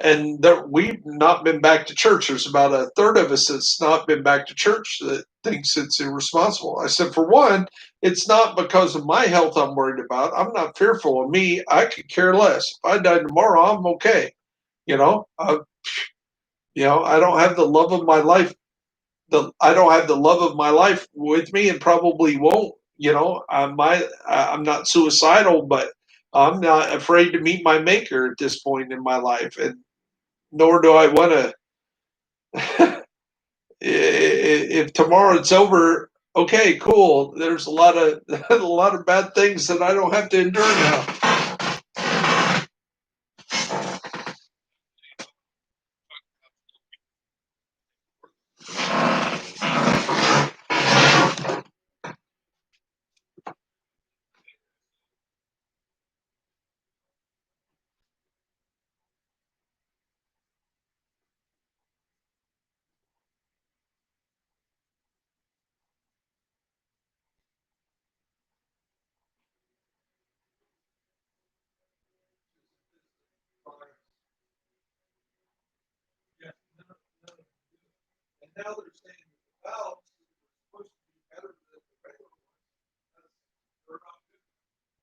and we've not been back to church. There's about a third of us that's not been back to church that thinks it's irresponsible. I said, for one, it's not because of my health I'm worried about. I'm not fearful of me. I could care less. If I die tomorrow, I'm okay. You know, uh, I don't have the love of my life. I don't have the love of my life with me, and probably won't. I'm not suicidal, but I'm not afraid to meet my maker at this point in my life, and nor do I want to. If tomorrow it's over, okay, cool. There's a lot of a lot of bad things that I don't have to endure now. And now they're saying the valves are supposed to be better than the regular ones. They're not good. And they never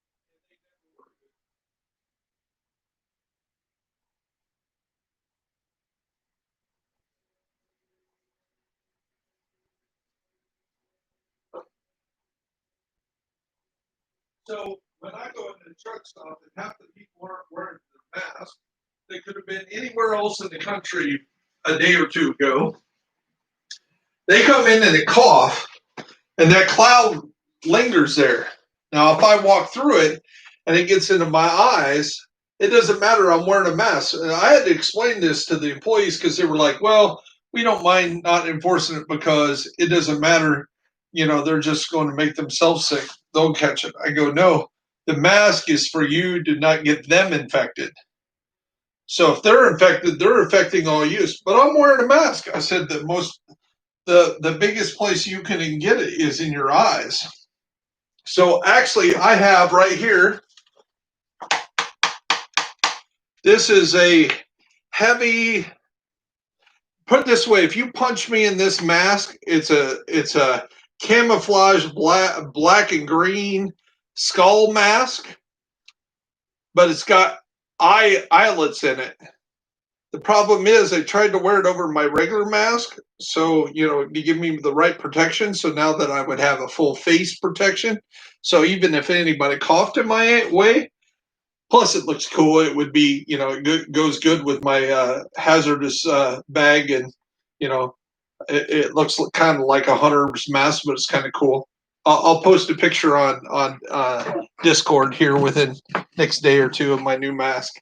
were good. So when I go into the truck stop and half the people aren't wearing the mask, they could have been anywhere else in the country a day or two ago. They come in and they cough, and that cloud lingers there. Now, if I walk through it and it gets into my eyes, it doesn't matter. I'm wearing a mask. And I had to explain this to the employees because they were like, well, we don't mind not enforcing it because it doesn't matter. They're just going to make themselves sick. They'll catch it. I go, no, the mask is for you to not get them infected. So if they're infected, they're affecting all you. But I'm wearing a mask. I said that the biggest place you can get it is in your eyes. So actually, I have right here. This is a heavy. Put it this way: if you punch me in this mask, it's a camouflage black and green skull mask, but it's got eyelets in it. The problem is I tried to wear it over my regular mask, so to give me the right protection. So now that I would have a full face protection, so even if anybody coughed in my way, plus it looks cool. It would be, it goes good with my hazardous bag, and it looks kind of like a hunter's mask, but it's kind of cool. I'll post a picture on Discord here within next day or two of my new mask.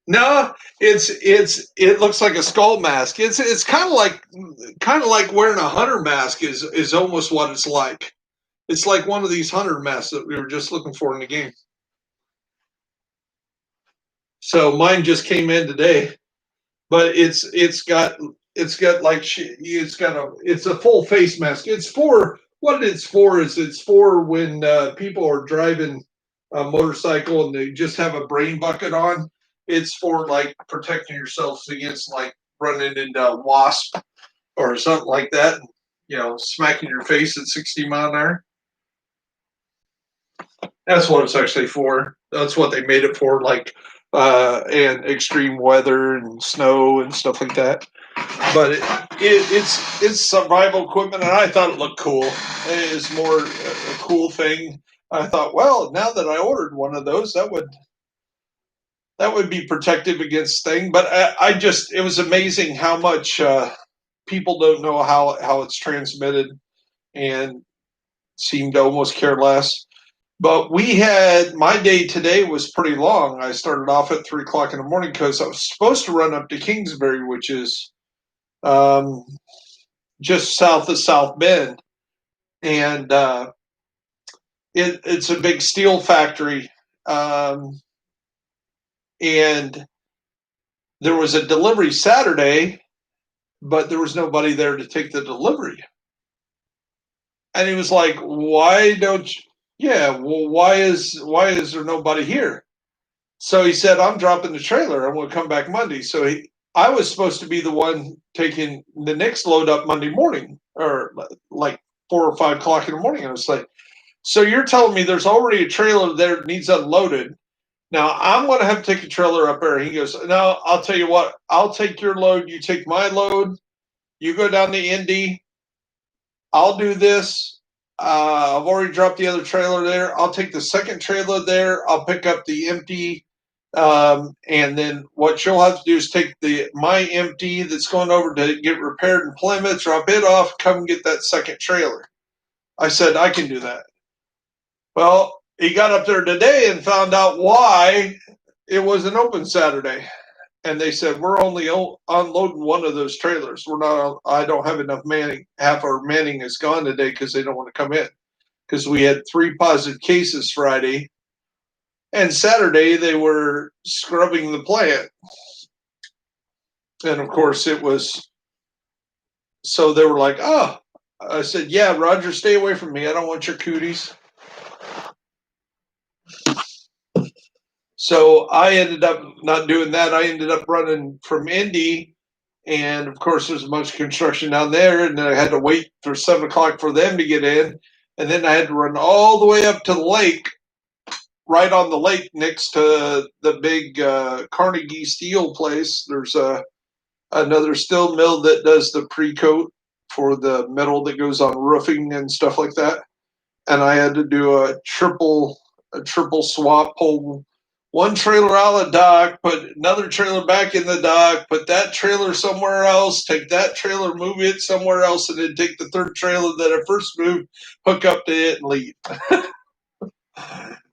No, it looks like a skull mask. It's kind of like wearing a hunter mask is almost what it's like. It's like one of these hunter masks that we were just looking for in the game. So mine just came in today, but it's a full face mask. It's for what it's for is it's for when people are driving a motorcycle and they just have a brain bucket on. It's for like protecting yourselves against like running into a wasp or something like that. Smacking your face at 60 mile an hour. That's what it's actually for. That's what they made it for, like and extreme weather and snow and stuff like that. But it's survival equipment, and I thought it looked cool. It is more a cool thing. I thought, well, now that I ordered one of those, that would be protective against thing. But I just it was amazing how much people don't know how it's transmitted and seem to almost care less. But we had my day today was pretty long. I started off at 3 o'clock in the morning because I was supposed to run up to Kingsbury, which is um, just south of South Bend, and it's a big steel factory. Um, and there was a delivery Saturday, but there was nobody there to take the delivery. And he was like, "Why don't you? Yeah, well, why is there nobody here?" So he said, "I'm dropping the trailer. I'm going to come back Monday." So I was supposed to be the one taking the next load up Monday morning, or like 4 or 5 o'clock in the morning. I was like, "So you're telling me there's already a trailer there that needs unloaded? Now I'm going to have to take a trailer up there." And he goes, "No, I'll tell you what. I'll take your load. You take my load. You go down to Indy. I'll do this. I've already dropped the other trailer there. I'll take the second trailer there. I'll pick up the empty, and then what you'll have to do is take my empty that's going over to get repaired in Plymouth, drop it off, come and get that second trailer." I said, "I can do that." Well, he got up there today and found out why it wasn't open Saturday. And they said, "We're only unloading one of those trailers. We're not. I don't have enough manning. Half our manning is gone today because they don't want to come in." Because we had 3 positive cases Friday, and Saturday they were scrubbing the plant. And of course, it was so they were like, "Oh," I said, "Yeah, Roger, stay away from me. I don't want your cooties." So I ended up not doing that. I ended up running from Indy, and of course, there's a bunch of construction down there, and then I had to wait for 7 o'clock for them to get in, and then I had to run all the way up to the lake, right on the lake next to the big Carnegie Steel place. There's another steel mill that does the pre-coat for the metal that goes on roofing and stuff like that. And I had to do a triple swap, pull one trailer out of the dock, put another trailer back in the dock, put that trailer somewhere else, take that trailer, move it somewhere else, and then take the third trailer that I first moved, hook up to it, and leave.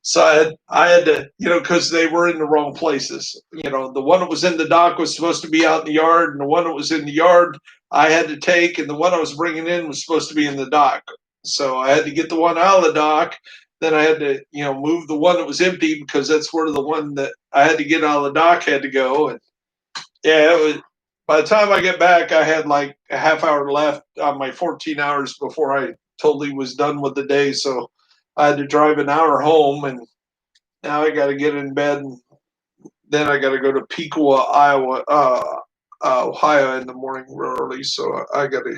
So I had to, because they were in the wrong places. The one that was in the dock was supposed to be out in the yard, and the one that was in the yard I had to take, and the one I was bringing in was supposed to be in the dock. So I had to get the one out of the dock. Then I had to, move the one that was empty because that's where the one that I had to get out of the dock had to go. And yeah, it was. By the time I get back, I had like a half hour left on my 14 hours before I totally was done with the day. So I had to drive an hour home, and now I got to get in bed, and then I got to go to Piqua, Iowa, Ohio in the morning real early. So I got to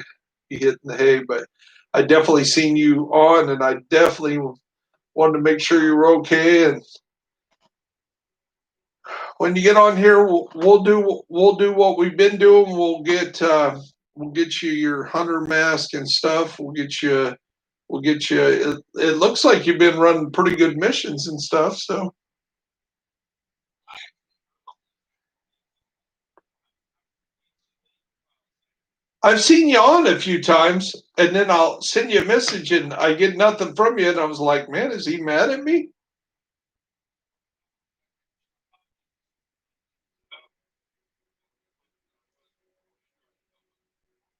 be hitting the hay. But I definitely seen you on, and I definitely wanted to make sure you were okay. And when you get on here, we'll do what we've been doing. We'll get you your hunter mask and stuff. We'll get you. It looks like you've been running pretty good missions and stuff. So I've seen you on a few times, and then I'll send you a message, and I get nothing from you, and I was like, "Man, is he mad at me?"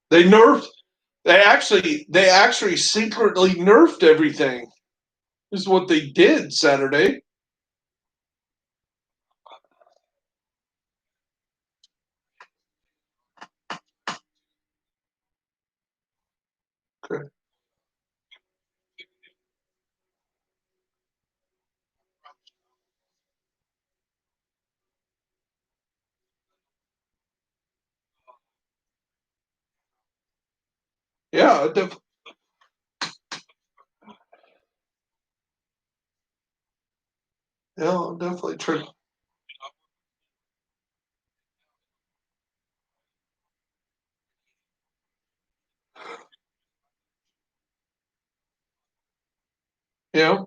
They nerfed. They actually secretly nerfed everything. Is what they did Saturday. Okay. Yeah, Yeah, definitely true. Yeah.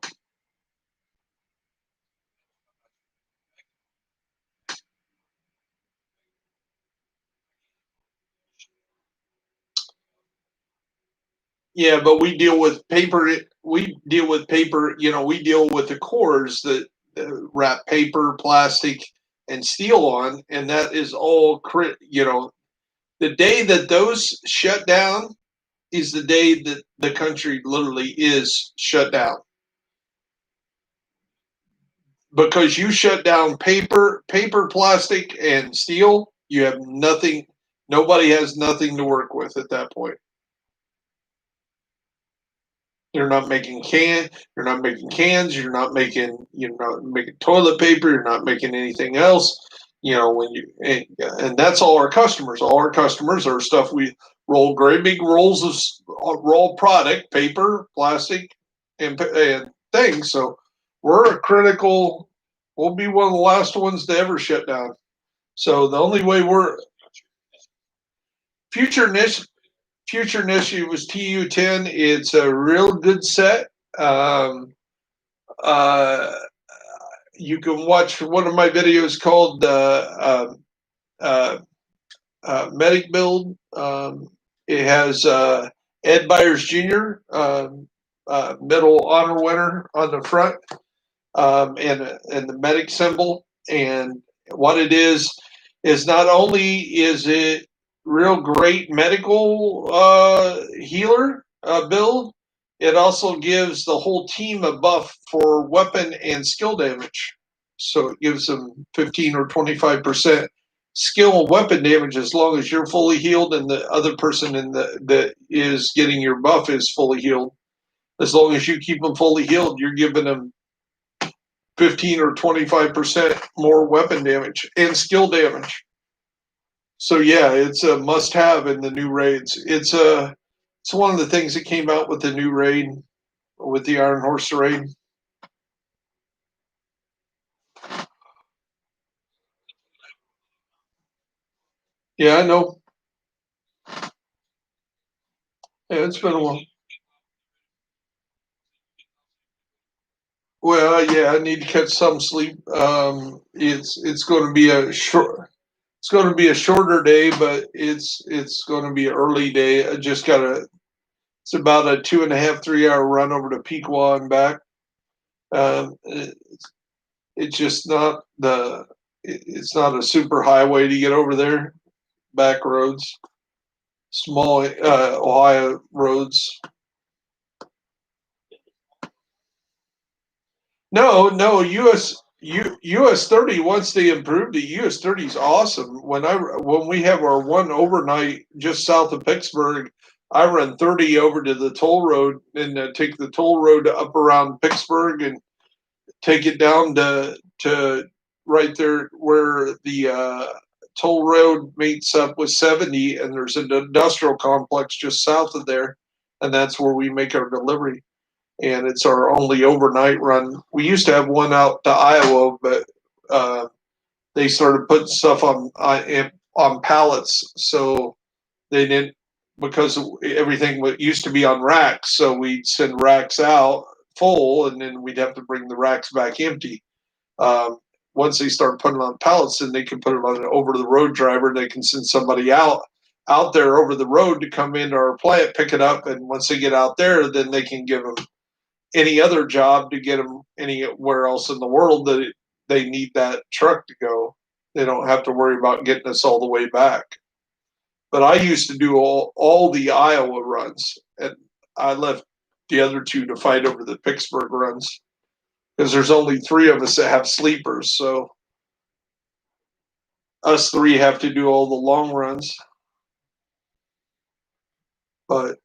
Yeah, but we deal with paper. We deal with paper. We deal with the cores that wrap paper, plastic, and steel on, and that is all. The day that those shut down is the day that the country literally is shut down because you shut down paper, plastic, and steel. You have nothing. Nobody has nothing to work with at that point. You're not making can. You're not making cans. You're not making toilet paper. You're not making anything else. And that's all our customers. All our customers are stuff we roll great big rolls of raw product, paper, plastic, and things. So we're a critical. We'll be one of the last ones to ever shut down. So the only way we're future niche future niche was TU10. It's a real good set. Um, Uh, you can watch one of my videos called uh, Medic Build. It has Ed Byers Jr., Medal Honor winner on the front, and the medic symbol. And what it is not only is it real great medical healer build, it also gives the whole team a buff for weapon and skill damage. So it gives them 15 or 25% skill weapon damage as long as you're fully healed and the other person that is getting your buff is fully healed. As long as you keep them fully healed, you're giving them 15 or 25% more weapon damage and skill damage. So yeah, it's a must-have in the new raids. It's one of the things that came out with the new raid with the Iron Horse raid. Yeah, I know. Yeah, it's been a while. Well, yeah, I need to catch some sleep. It's going to be a short. It's going to be a shorter day, but it's going to be an early day. I just got a. It's about a 2.5, 3 hour run over to Pequot and back. It's just not the. It's not a super highway to get over there. Back roads, small Ohio roads. No, no, US 30. Once they improved it, US 30 is awesome. When we have our one overnight just south of Pittsburgh, I run 30 over to the toll road and take the toll road up around Pittsburgh and take it down to right there where the toll road meets up with 70, and there's an industrial complex just south of there, and that's where we make our delivery. And it's our only overnight run. We used to have one out to Iowa, but uh, they started putting stuff on pallets, so they didn't because everything used to be on racks. So we'd send racks out full, and then we'd have to bring the racks back empty. Um, Once they start putting on pallets, then they can put it on an over the road driver. They can send somebody out there over the road to come into our plant, pick it up, and once they get out there, then they can give them any other job to get them anywhere else in the world that they need that truck to go. They don't have to worry about getting us all the way back. But I used to do all the Iowa runs, and I left the other two to fight over the Pittsburgh runs because there's only three of us that have sleepers. So us three have to do all the long runs. But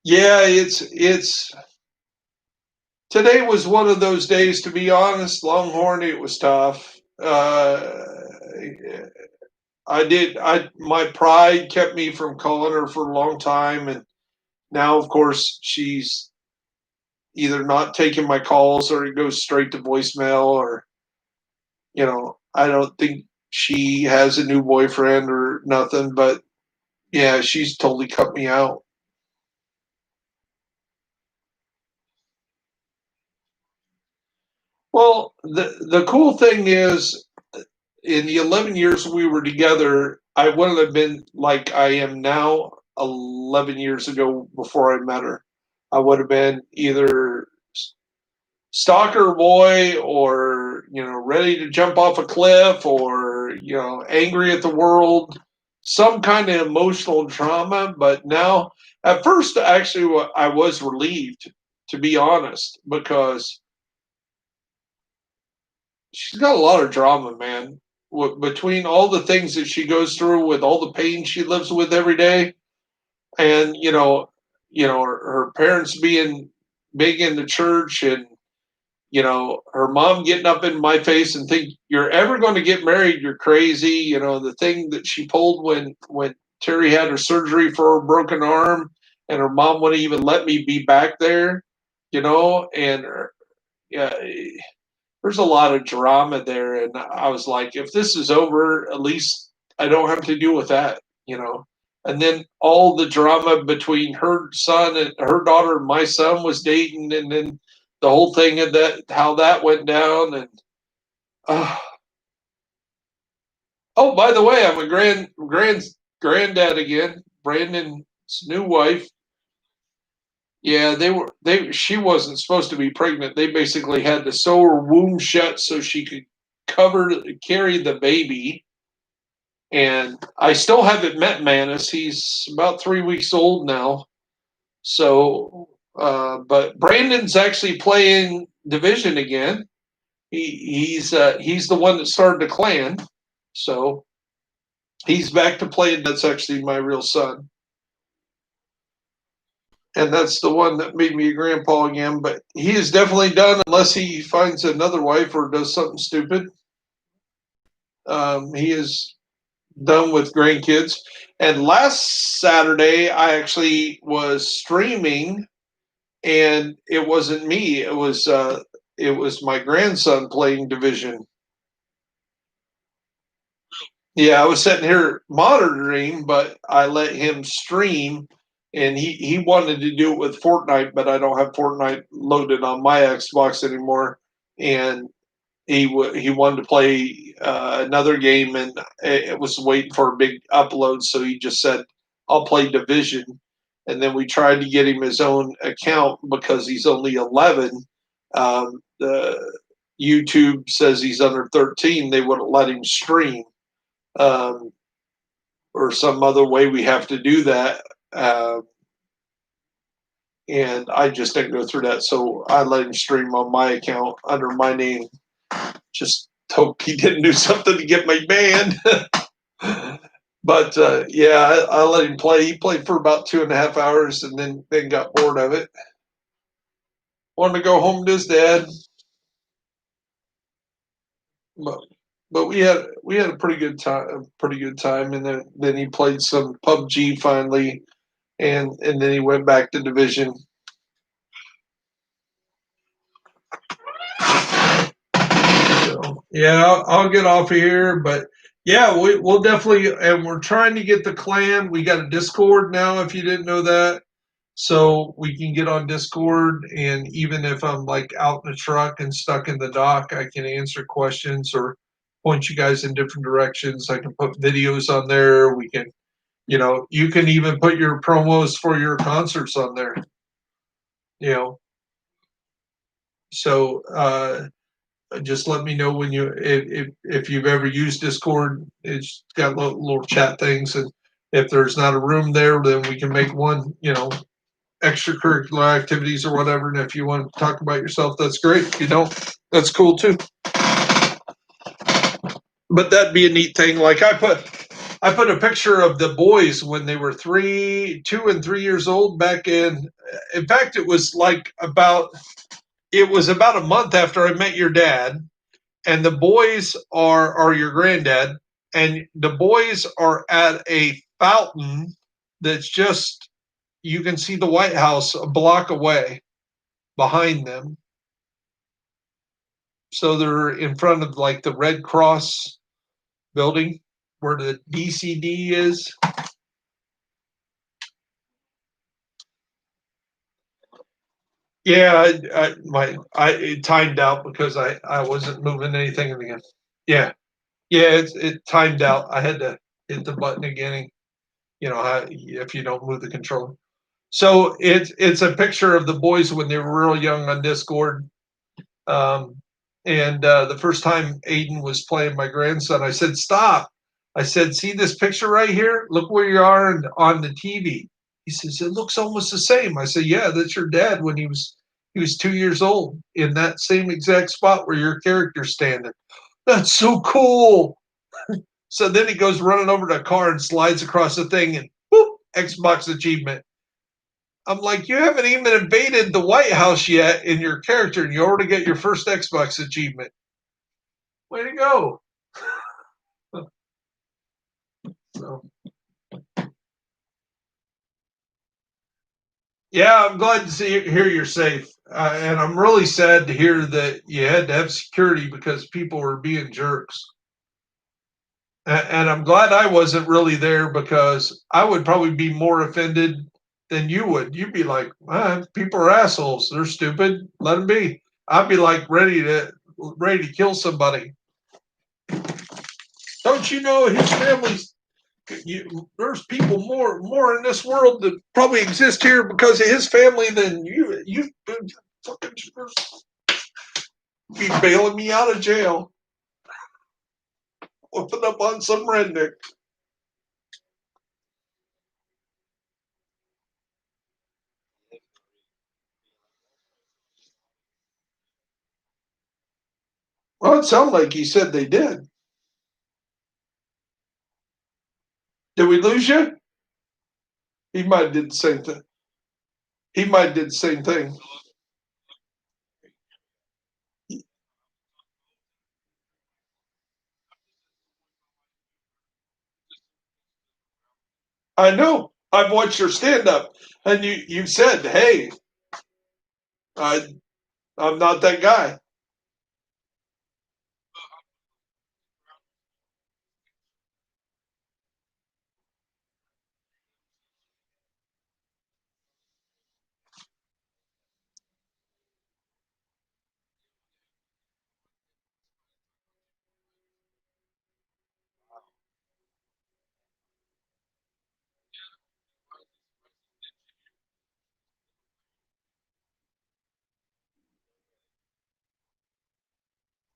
yeah, it's today was one of those days. To be honest, Longhorn, it was tough. I did. I my pride kept me from calling her for a long time, and now, of course, she's either not taking my calls or it goes straight to voicemail or I don't think she has a new boyfriend or nothing, but yeah, she's totally cut me out. Well, the cool thing is, in the 11 years we were together, I wouldn't have been like I am now 11 years ago before I met her. I would have been either stalker boy or, ready to jump off a cliff or, angry at the world, some kind of emotional trauma. But now, at first, actually, I was relieved, to be honest, because she's got a lot of drama, man. Between all the things that she goes through, with all the pain she lives with every day, and her parents being big in the church, and her mom getting up in my face and think you're ever going to get married, you're crazy. The thing that she pulled when Terry had her surgery for her broken arm, and her mom wouldn't even let me be back there. And yeah, there's a lot of drama there, and I was like, if this is over, at least I don't have to deal with that, and then all the drama between her son and her daughter and my son was dating, and then the whole thing of that, how that went down. And uh, oh, by the way, I'm a granddad again. Brandon's new wife. Yeah, she wasn't supposed to be pregnant. They basically had to sew her womb shut so she could carry the baby. And I still haven't met Manus. He's about 3 weeks old now. So, but Brandon's actually playing division again. He's the one that started the clan. So he's back to playing. That's actually my real son. And that's the one that made me a grandpa again. But he is definitely done, unless he finds another wife or does something stupid. He is done with grandkids. And last Saturday, I actually was streaming, and it wasn't me. It was my grandson playing division. Yeah, I was sitting here monitoring, but I let him stream, and he wanted to do it with Fortnite, but I don't have Fortnite loaded on my Xbox anymore, and he wanted to play another game, and it was waiting for a big upload, so he just said, "I'll play Division," and then we tried to get him his own account because he's only 11. The YouTube says he's under 13. They wouldn't let him stream, um, or some other way we have to do that. Uh, and I just didn't go through that, so I let him stream on my account under my name. Just hope he didn't do something to get me banned. But yeah, I let him play. He played for about 2.5 hours, and then got bored of it. Wanted to go home to his dad. But, but we had a pretty good time, and then he played some PUBG finally, and then he went back to Division. So yeah, I'll get off of here, but yeah, we'll definitely, and we're trying to get the clan. We got a Discord now, if you didn't know that, so we can get on Discord, and even if I'm like out in the truck and stuck in the dock, I can answer questions or point you guys in different directions. I can put videos on there. We can, you can even put your promos for your concerts on there. You know, so just let me know when if you've ever used Discord. It's got little chat things, and if there's not a room there, then we can make one. Extracurricular activities or whatever. And if you want to talk about yourself, that's great. If you don't, that's cool too. But that'd be a neat thing. Like I put a picture of the boys when they were 2 and 3 years old back in. In fact, it was about a month after I met your dad, and the boys are your granddad, and the boys are at a fountain that's just, you can see the White House a block away behind them. So they're in front of like the Red Cross building where the DCD is. Yeah, it timed out because I wasn't moving anything again. Yeah, yeah, it timed out. I had to hit the button again. And, if you don't move the controller. So it's a picture of the boys when they were real young on Discord. Um, and the first time Aiden was playing my grandson, I said, "Stop!" I said, "See this picture right here? Look where you are on the TV." He says, "It looks almost the same." I said, "Yeah, that's your dad when he was 2 years old in that same exact spot where your character's standing." That's so cool. So then he goes running over to a car and slides across the thing and whoop, Xbox achievement. I'm like, you haven't even invaded the White House yet in your character, and you already get your first Xbox achievement. Way to go! So, yeah, I'm glad to hear you're safe, and I'm really sad to hear that you had to have security because people were being jerks. And I'm glad I wasn't really there because I would probably be more offended than you would. You'd be like, people are assholes. They're stupid. Let them be. I'd be like ready to kill somebody. Don't you know his family's? There's people more in this world that probably exist here because of his family than you. You've been fucking be bailing me out of jail, whooping up on some redneck. Well, it sounded like he said they did. Did we lose you? He might have did the same thing. He might have did the same thing. I know. I've watched your stand up, and you said, "Hey, I I'm not that guy."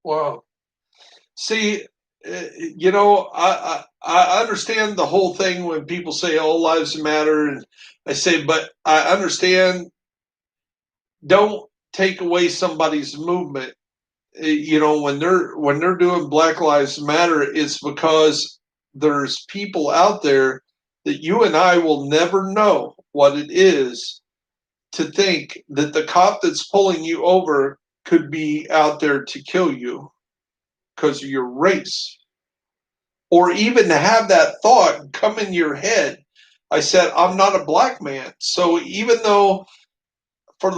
Wow. See, I understand the whole thing when people say all lives matter, and I say, but I understand. Don't take away somebody's movement. When they're doing Black Lives Matter, it's because there's people out there that you and I will never know what it is to think that the cop that's pulling you over could be out there to kill you because of your race, or even to have that thought come in your head. I said, I'm not a black man. So even though for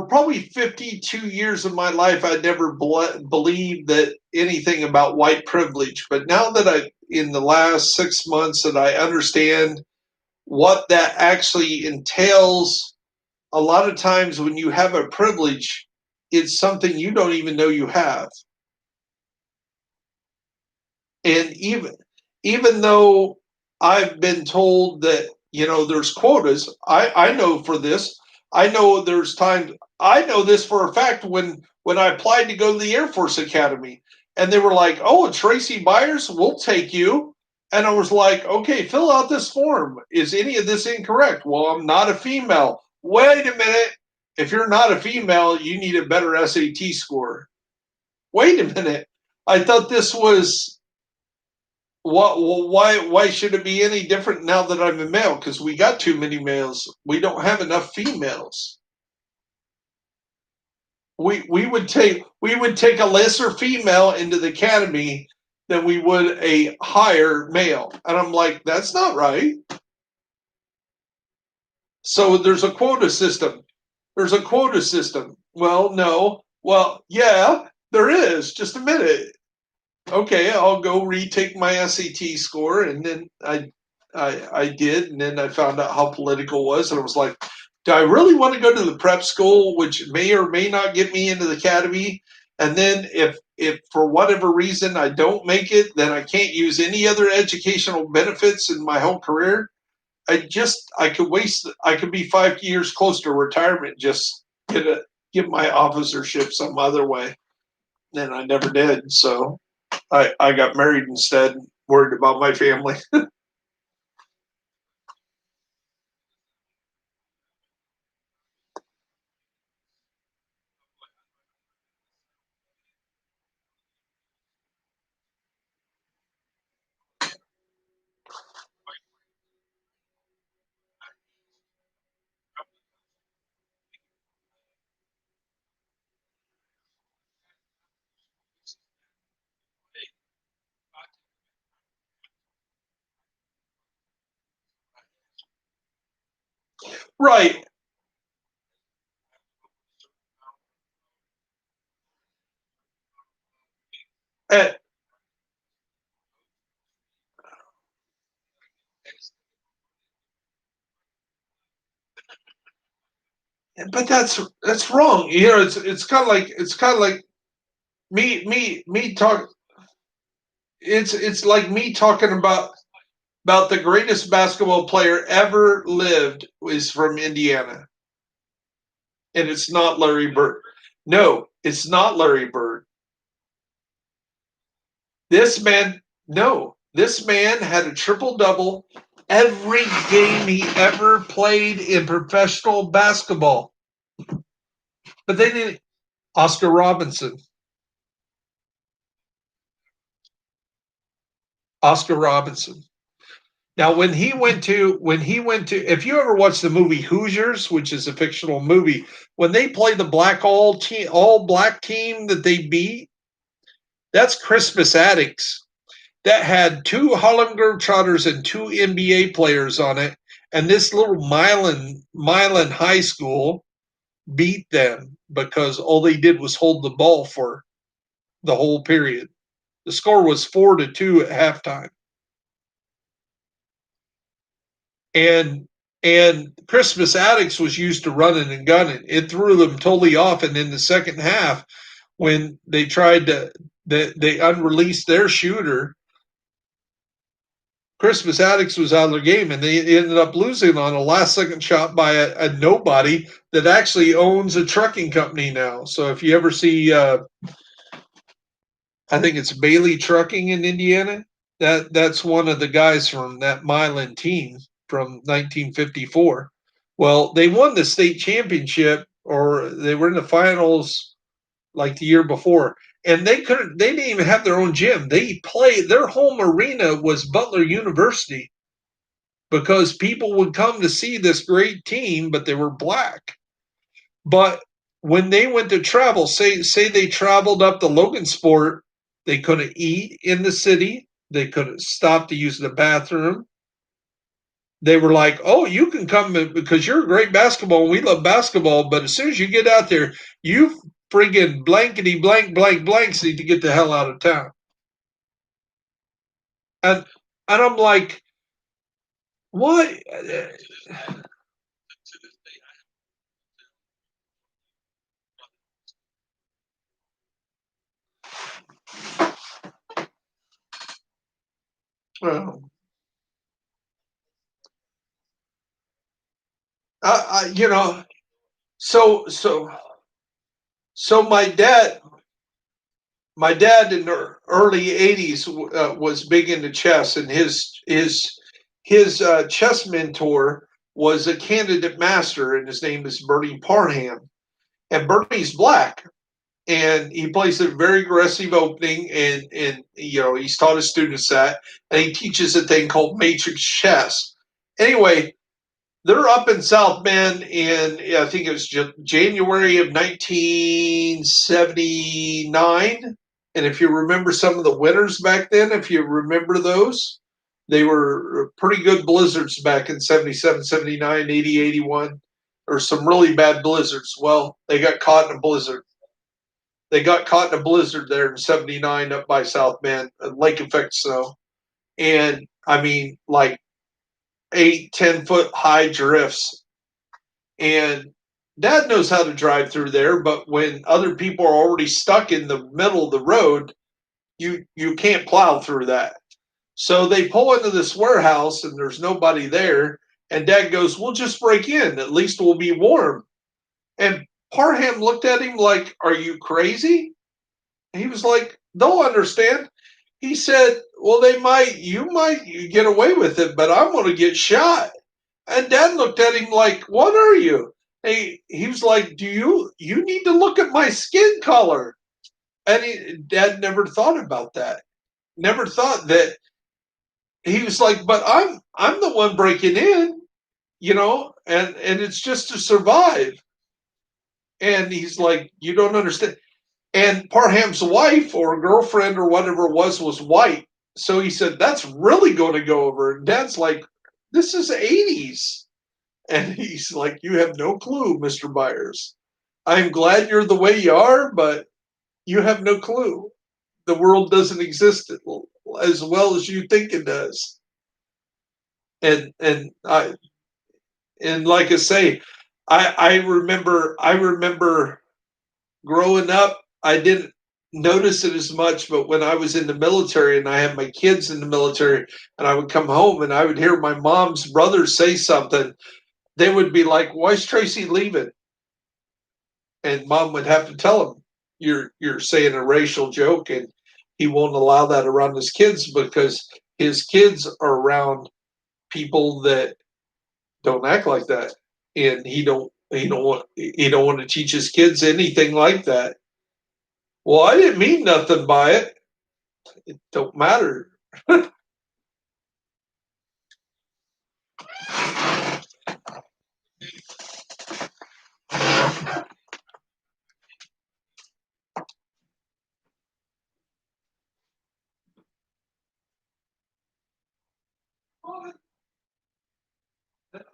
probably 52 years of my life, I never believed that anything about white privilege. But now that in the last 6 months, that I understand what that actually entails, a lot of times when you have a privilege, it's something you don't even know you have. And even though I've been told that there's quotas, I know for this. I know there's times. I know this for a fact when I applied to go to the Air Force Academy, and they were like, "Oh, Tracy Byers, we'll take you." And I was like, "Okay, fill out this form. Is any of this incorrect?" Well, I'm not a female. Wait a minute. If you're not a female, you need a better SAT score. Wait a minute. I thought this was why should it be any different now that I'm a male? Because we got too many males. We don't have enough females. We would take a lesser female into the academy than we would a higher male. And I'm like, that's not right. So there's a quota system. There's a quota system. Well, no. Well, yeah. There is. Just a minute. Okay, I'll go retake my SAT score, and then I did, and then I found out how political it was, and I was like, do I really want to go to the prep school, which may or may not get me into the academy? And then if for whatever reason I don't make it, then I can't use any other educational benefits in my whole career. I could be 5 years close to retirement, just get my officership some other way. And I never did. So I got married instead, worried about my family. Right. And, but that's wrong. You know, it's kind of like me talk. It's like me talking about the greatest basketball player ever lived is from Indiana, and it's not Larry Bird. No, it's not Larry Bird. This man, no, this man had a triple double every game he ever played in professional basketball. But they didn't. Oscar Robinson. Oscar Robinson. Now, when he went to, if you ever watched the movie Hoosiers, which is a fictional movie, when they play the all black team that they beat, that's Christmas Addicts. That had two Harlem Globetrotters and two NBA players on it, and this little Milan High School beat them because all they did was hold the ball for the whole period. The score was 4-2 at halftime. And Christmas Addicts was used to running and gunning. It threw them totally off. And in the second half, when they tried to, they unreleased their shooter. Christmas Addicts was out of the game, and they ended up losing on a last-second shot by a nobody that actually owns a trucking company now. So if you ever see, I think it's Bailey Trucking in Indiana. That's one of the guys from that Milan team from 1954. Well, they won the state championship, or they were in the finals like the year before, and they didn't even have their own gym. They played, their home arena was Butler University, because people would come to see this great team, but they were black. But when they went to travel, say they traveled up to Logansport, they couldn't eat in the city. They couldn't stop to use the bathroom. They were like, "Oh, you can come because you're a great basketball and we love basketball, but as soon as you get out there, you friggin' blankety blank blank blanks need to get the hell out of town." And I'm like, "What?" Well, you know, so so so my dad in the early '80s was big into chess, and his chess mentor was a candidate master, and his name is Bernie Parham. And Bernie's black, and he plays a very aggressive opening, and you know he's taught his students that, and he teaches a thing called matrix chess. Anyway, they're up in South Bend in I think it was January of 1979. And if you remember some of the winters back then, if you remember those, they were pretty good blizzards back in 77, 79, 80, 81, or some really bad blizzards. Well, they got caught in a blizzard. They got caught in a blizzard there in '79 up by South Bend, lake effect snow, and I mean like 8, 10 foot high drifts. And Dad knows how to drive through there, but when other people are already stuck in the middle of the road, you can't plow through that. So they pull into this warehouse and there's nobody there. And Dad goes, "We'll just break in. At least we'll be warm." And Parham looked at him like, "Are you crazy?" And he was like, "They'll understand." He said, "Well, you might get away with it, but I'm going to get shot." And Dad looked at him like, "What are you?" He was like, you need to look at my skin color." And Dad never thought about that. Never thought that. He was like, "But I'm the one breaking in, and it's just to survive." And he's like, "You don't understand." And Parham's wife or girlfriend or whatever it was white. So he said, "That's really going to go over." And Dad's like, "This is '80s." And he's like, "You have no clue, Mr. Byers. I'm glad you're the way you are, but you have no clue. The world doesn't exist as well as you think it does." And like I say, I remember growing up, I didn't notice it as much, but when I was in the military and I had my kids in the military and I would come home and I would hear my mom's brothers say something, they would be like, "Why is Tracy leaving?" And Mom would have to tell him, "You're saying a racial joke," and he won't allow that around his kids because his kids are around people that don't act like that, and he don't want to teach his kids anything like that. "Well, I didn't mean nothing by it." It don't matter.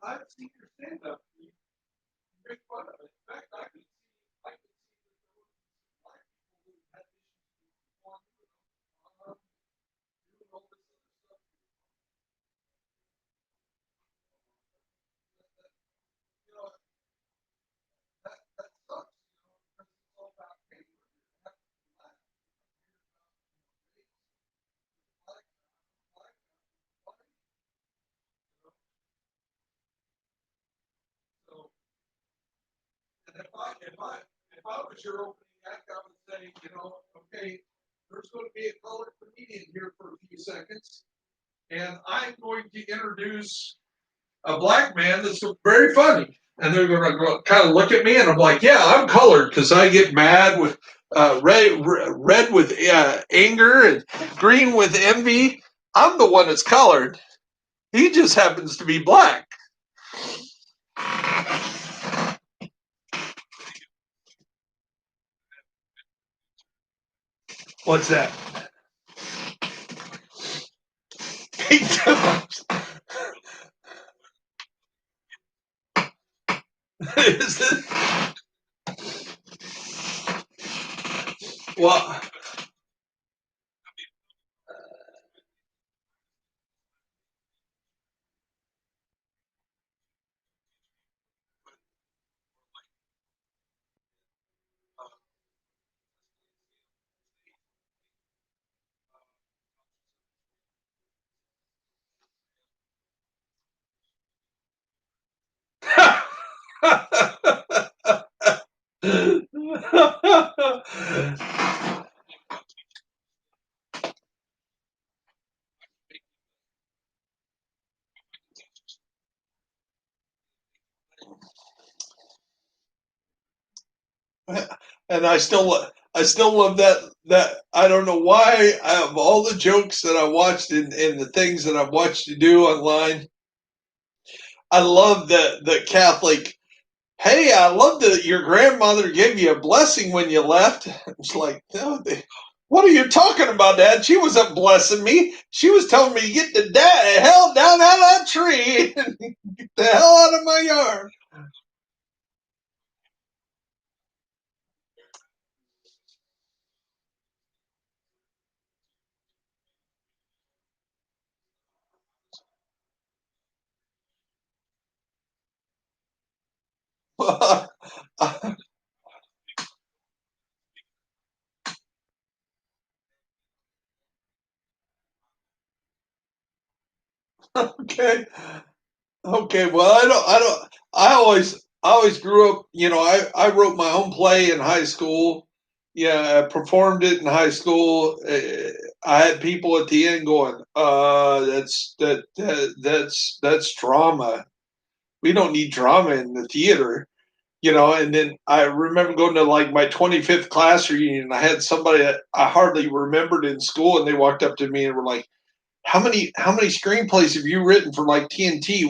I've seen your stand up. You make fun of it. In fact, I can see black people who had issues with doing all this other stuff. You know, that sucks, because it's all about paper. You have to laugh. Black, black, black, So, and if I was your opening act, I would say, okay, there's going to be a colored comedian here for a few seconds, and I'm going to introduce a black man that's very funny. And they're going to kind of look at me, and I'm like, "Yeah, I'm colored because I get mad with red with anger and green with envy. I'm the one that's colored. He just happens to be black." What's that? Is it? Well, and I still love that I don't know why, of all the jokes that I watched and the things that I've watched you do online, I love the Catholic. "Hey, I love that your grandmother gave you a blessing when you left." It's like, no, what are you talking about, Dad? She wasn't blessing me. She was telling me to get the hell down out of that tree and get the hell out of my yard. Okay. Okay. Well, I always grew up, I wrote my own play in high school. Yeah, I performed it in high school. I had people at the end going, that's drama. We don't need drama in the theater. And then I remember going to like my 25th class reunion. I had somebody that I hardly remembered in school, and they walked up to me and were like, how many screenplays have you written for like TNT?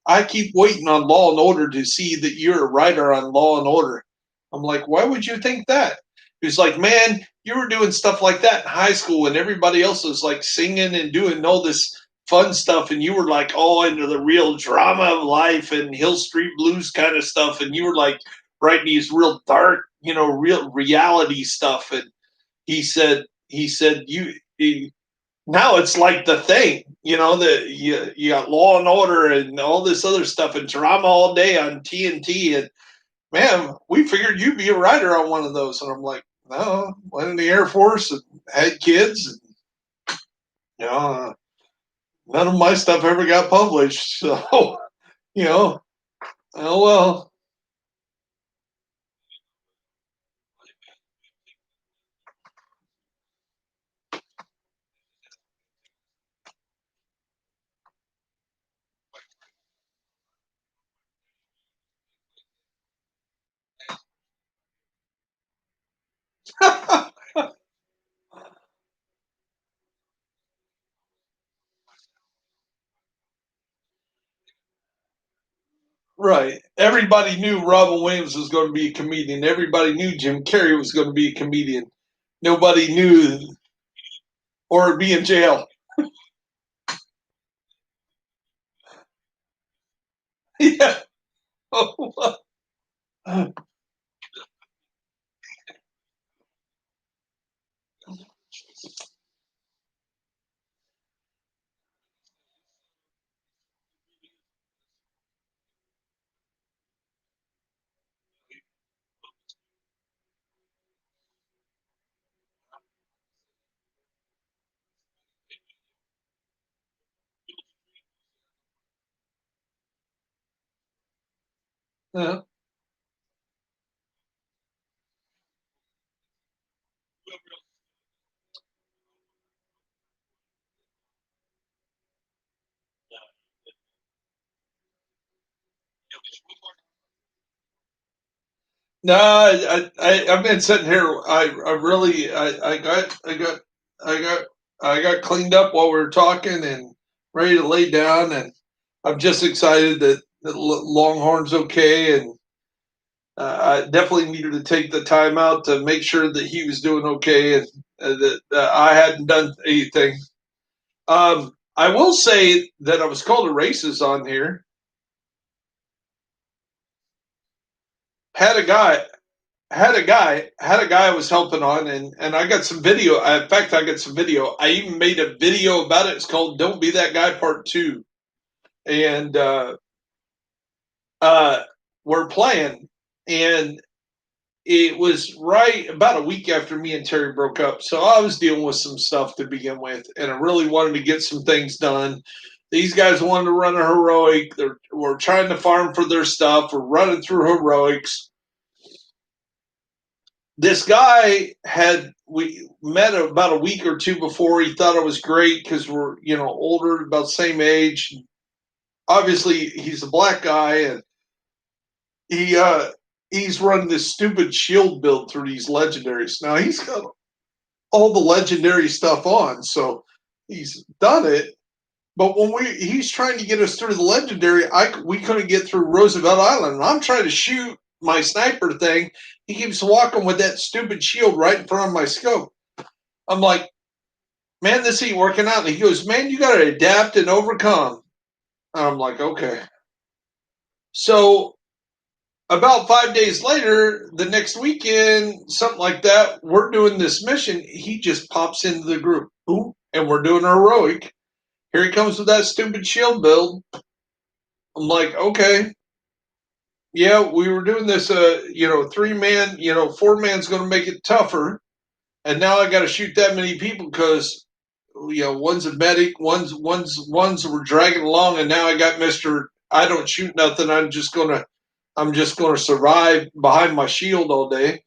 I keep waiting on Law and Order to see that you're a writer on Law and Order. I'm like, why would you think that? He was like, man, you were doing stuff like that in high school, and everybody else was like singing and doing all this fun stuff, and you were like all into the real drama of life and Hill Street Blues kind of stuff, and you were like writing these real dark, real reality stuff. And he said now it's like the thing, that you got Law and Order and all this other stuff and drama all day on TNT. And man, we figured you'd be a writer on one of those. And I'm like, no, went in the Air Force and had kids. And, you know, none of my stuff ever got published. So, you know, oh well. Right. Everybody knew Robin Williams was going to be a comedian. Everybody knew Jim Carrey was going to be a comedian. Nobody knew, or be in jail. Yeah. Yeah. No, I've been sitting here. I really, I got cleaned up while we were talking and ready to lay down. And I'm just excited that Longhorn's okay. And I definitely needed to take the time out to make sure that he was doing okay, and that I hadn't done anything. I will say that I was called to races on here. Had a guy had a guy I was helping on, and I got some video. In fact, I got some video. I even made a video about it. It's called "Don't Be That Guy Part 2." And uh, we're playing, and it was right about a week after me and Terry broke up. So I was dealing with some stuff to begin with, and I really wanted to get some things done. These guys wanted to run a heroic. We're trying to farm for their stuff. We're running through heroics. This guy had we met about a week or two before. He thought it was great because we're older, about the same age. Obviously, he's a black guy, and he he's running this stupid shield build through these legendaries. Now he's got all the legendary stuff on, so he's done it. But when he's trying to get us through the legendary, we couldn't get through Roosevelt Island. And I'm trying to shoot my sniper thing. He keeps walking with that stupid shield right in front of my scope. I'm like, man, this ain't working out. And he goes, man, you got to adapt and overcome. And I'm like, okay. So about 5 days later, the next weekend, something like that, we're doing this mission. He just pops into the group. Ooh, and we're doing a heroic. Here he comes with that stupid shield build. I'm like, okay. yeah, we were doing this, 3-man, 4-man's going to make it tougher. And now I got to shoot that many people because, one's a medic, one's we're dragging along. And now I got Mr. I don't shoot nothing. I'm just going to survive behind my shield all day.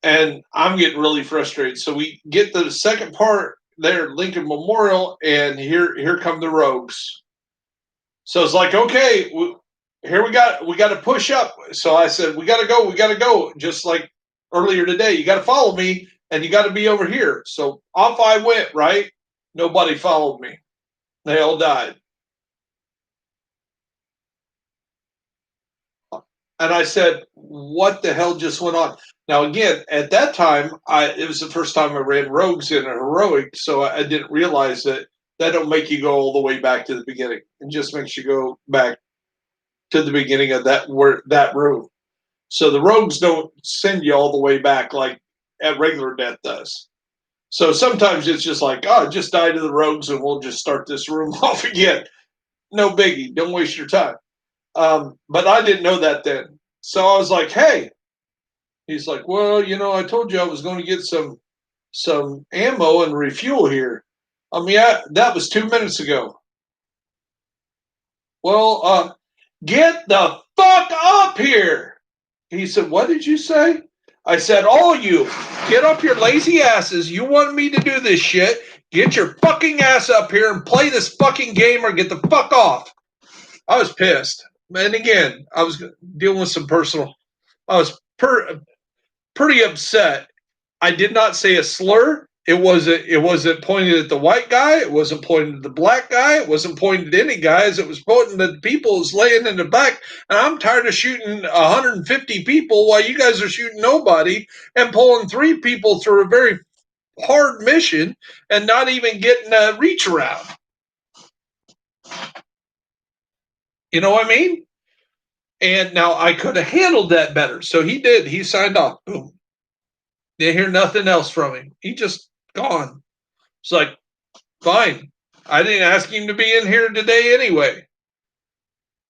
And I'm getting really frustrated. So we get to the second part there, Lincoln Memorial, and here come the rogues. So it's like, okay, here we got to push up. So I said, we got to go. Just like earlier today, you got to follow me, and you got to be over here. So off I went. Right, nobody followed me. They all died. And I said, what the hell just went on? Now, again, at that time, it was the first time I ran rogues in a heroic, so I didn't realize that don't make you go all the way back to the beginning. It just makes you go back to the beginning of that room. So the rogues don't send you all the way back like at regular death does. So sometimes it's just like, oh, just die to the rogues and we'll just start this room off again. No biggie. Don't waste your time. But I didn't know that then. So I was like, hey, he's like, well, I told you I was going to get some ammo and refuel here. That was 2 minutes ago. Well, get the fuck up here. He said, what did you say? I said, all you, get up your lazy asses. You want me to do this shit. Get your fucking ass up here and play this fucking game or get the fuck off. I was pissed. And again, I was dealing with some personal. I was pretty upset. I did not say a slur. It wasn't pointed at the white guy. It wasn't pointed at the black guy. It wasn't pointed at any guys. It was pointing at the people who's laying in the back. And I'm tired of shooting 150 people while you guys are shooting nobody and pulling 3 people through a very hard mission and not even getting a reach around. You know what I mean? And now I could have handled that better. So he did. He signed off. Boom. Didn't hear nothing else from him. He just gone. It's like, fine. I didn't ask him to be in here today anyway.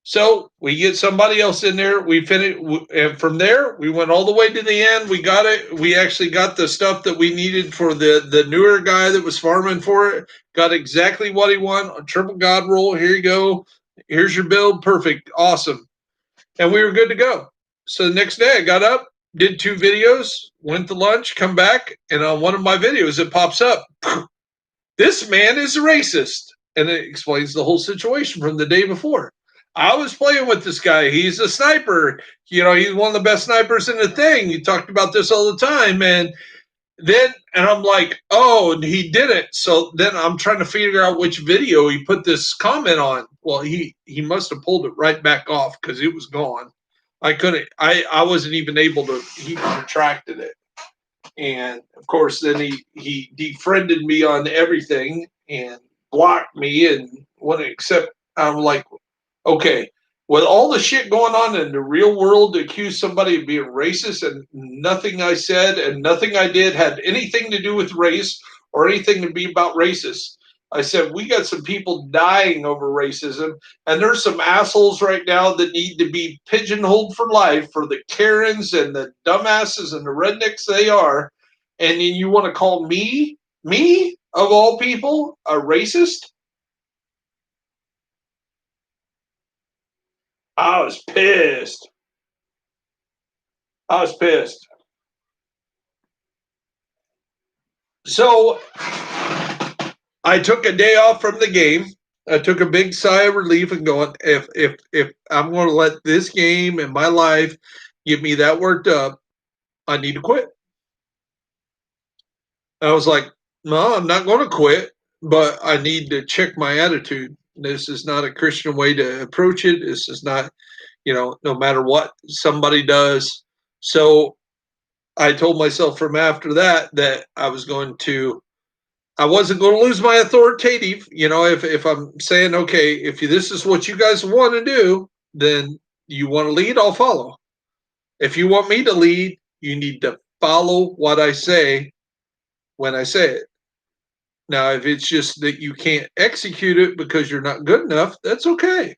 So we get somebody else in there. We finish, and from there we went all the way to the end. We got it. We actually got the stuff that we needed for the newer guy that was farming for it. Got exactly what he wanted. A triple god roll. Here you go. Here's your build. Perfect. Awesome. And we were good to go. So the next day I got up, did 2 videos, went to lunch, come back, and on one of my videos it pops up. This man is a racist. And it explains the whole situation from the day before. I was playing with this guy. He's a sniper. He's one of the best snipers in the thing. You talked about this all the time. And I'm like, oh, and he did it. So then I'm trying to figure out which video he put this comment on. Well, he must have pulled it right back off because it was gone. I couldn't, I wasn't even able to, he retracted it. And of course, then he defriended me on everything and blocked me and wouldn't accept. I'm like, okay, with all the shit going on in the real world, to accuse somebody of being racist and nothing I said and nothing I did had anything to do with race or anything to be about racist. I said, we got some people dying over racism, and there's some assholes right now that need to be pigeonholed for life for the Karens and the dumbasses and the rednecks they are. And then you want to call me, of all people, a racist? I was pissed. So I took a day off from the game. I took a big sigh of relief and going, if I'm going to let this game and my life get me that worked up, I need to quit. I was like, no, I'm not going to quit, but I need to check my attitude. This is not a Christian way to approach it. This is not, no matter what somebody does. So I told myself from after that I wasn't going to lose my authoritative. If I'm saying, okay, if this is what you guys want to do, then you want to lead, I'll follow. If you want me to lead, you need to follow what I say when I say it. Now, if it's just that you can't execute it because you're not good enough, that's okay.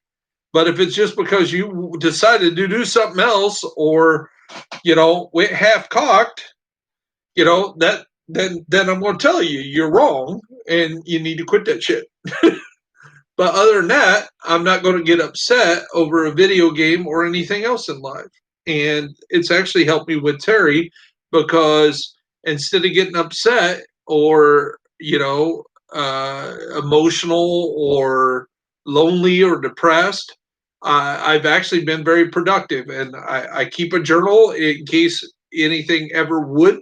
But if it's just because you decided to do something else, or went half cocked, that then I'm going to tell you you're wrong and you need to quit that shit. But other than that, I'm not going to get upset over a video game or anything else in life. And it's actually helped me with Terry, because instead of getting upset or, emotional or lonely or depressed, I've actually been very productive. And I keep a journal in case anything ever would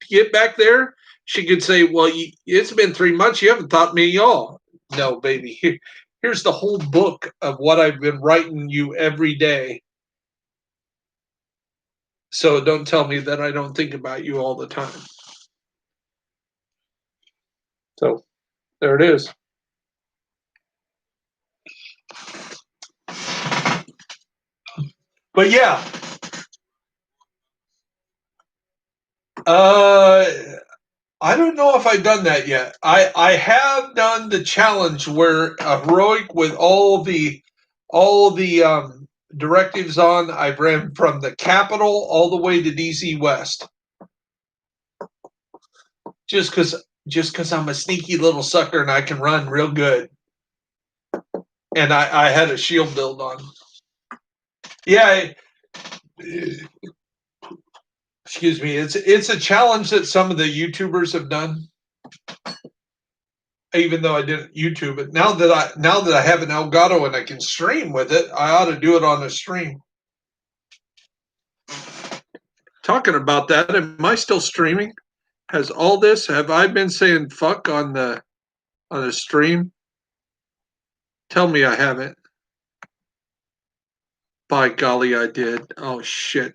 get back there. She could say, well, it's been 3 months. You haven't thought me at all. No, baby. Here's the whole book of what I've been writing you every day. So don't tell me that I don't think about you all the time. So there it is. But yeah. I don't know if I've done that yet. I have done the challenge where heroic with all the directives on. I've ran from the Capitol all the way to DC West. Just because I'm a sneaky little sucker and I can run real good. And I had a shield build on. Yeah. Excuse me. It's a challenge that some of the YouTubers have done. Even though I didn't YouTube it, now that I have an Elgato and I can stream with it, I ought to do it on a stream. Talking about that, am I still streaming? Have I been saying fuck on the stream? Tell me I haven't. By golly, I did. Oh shit.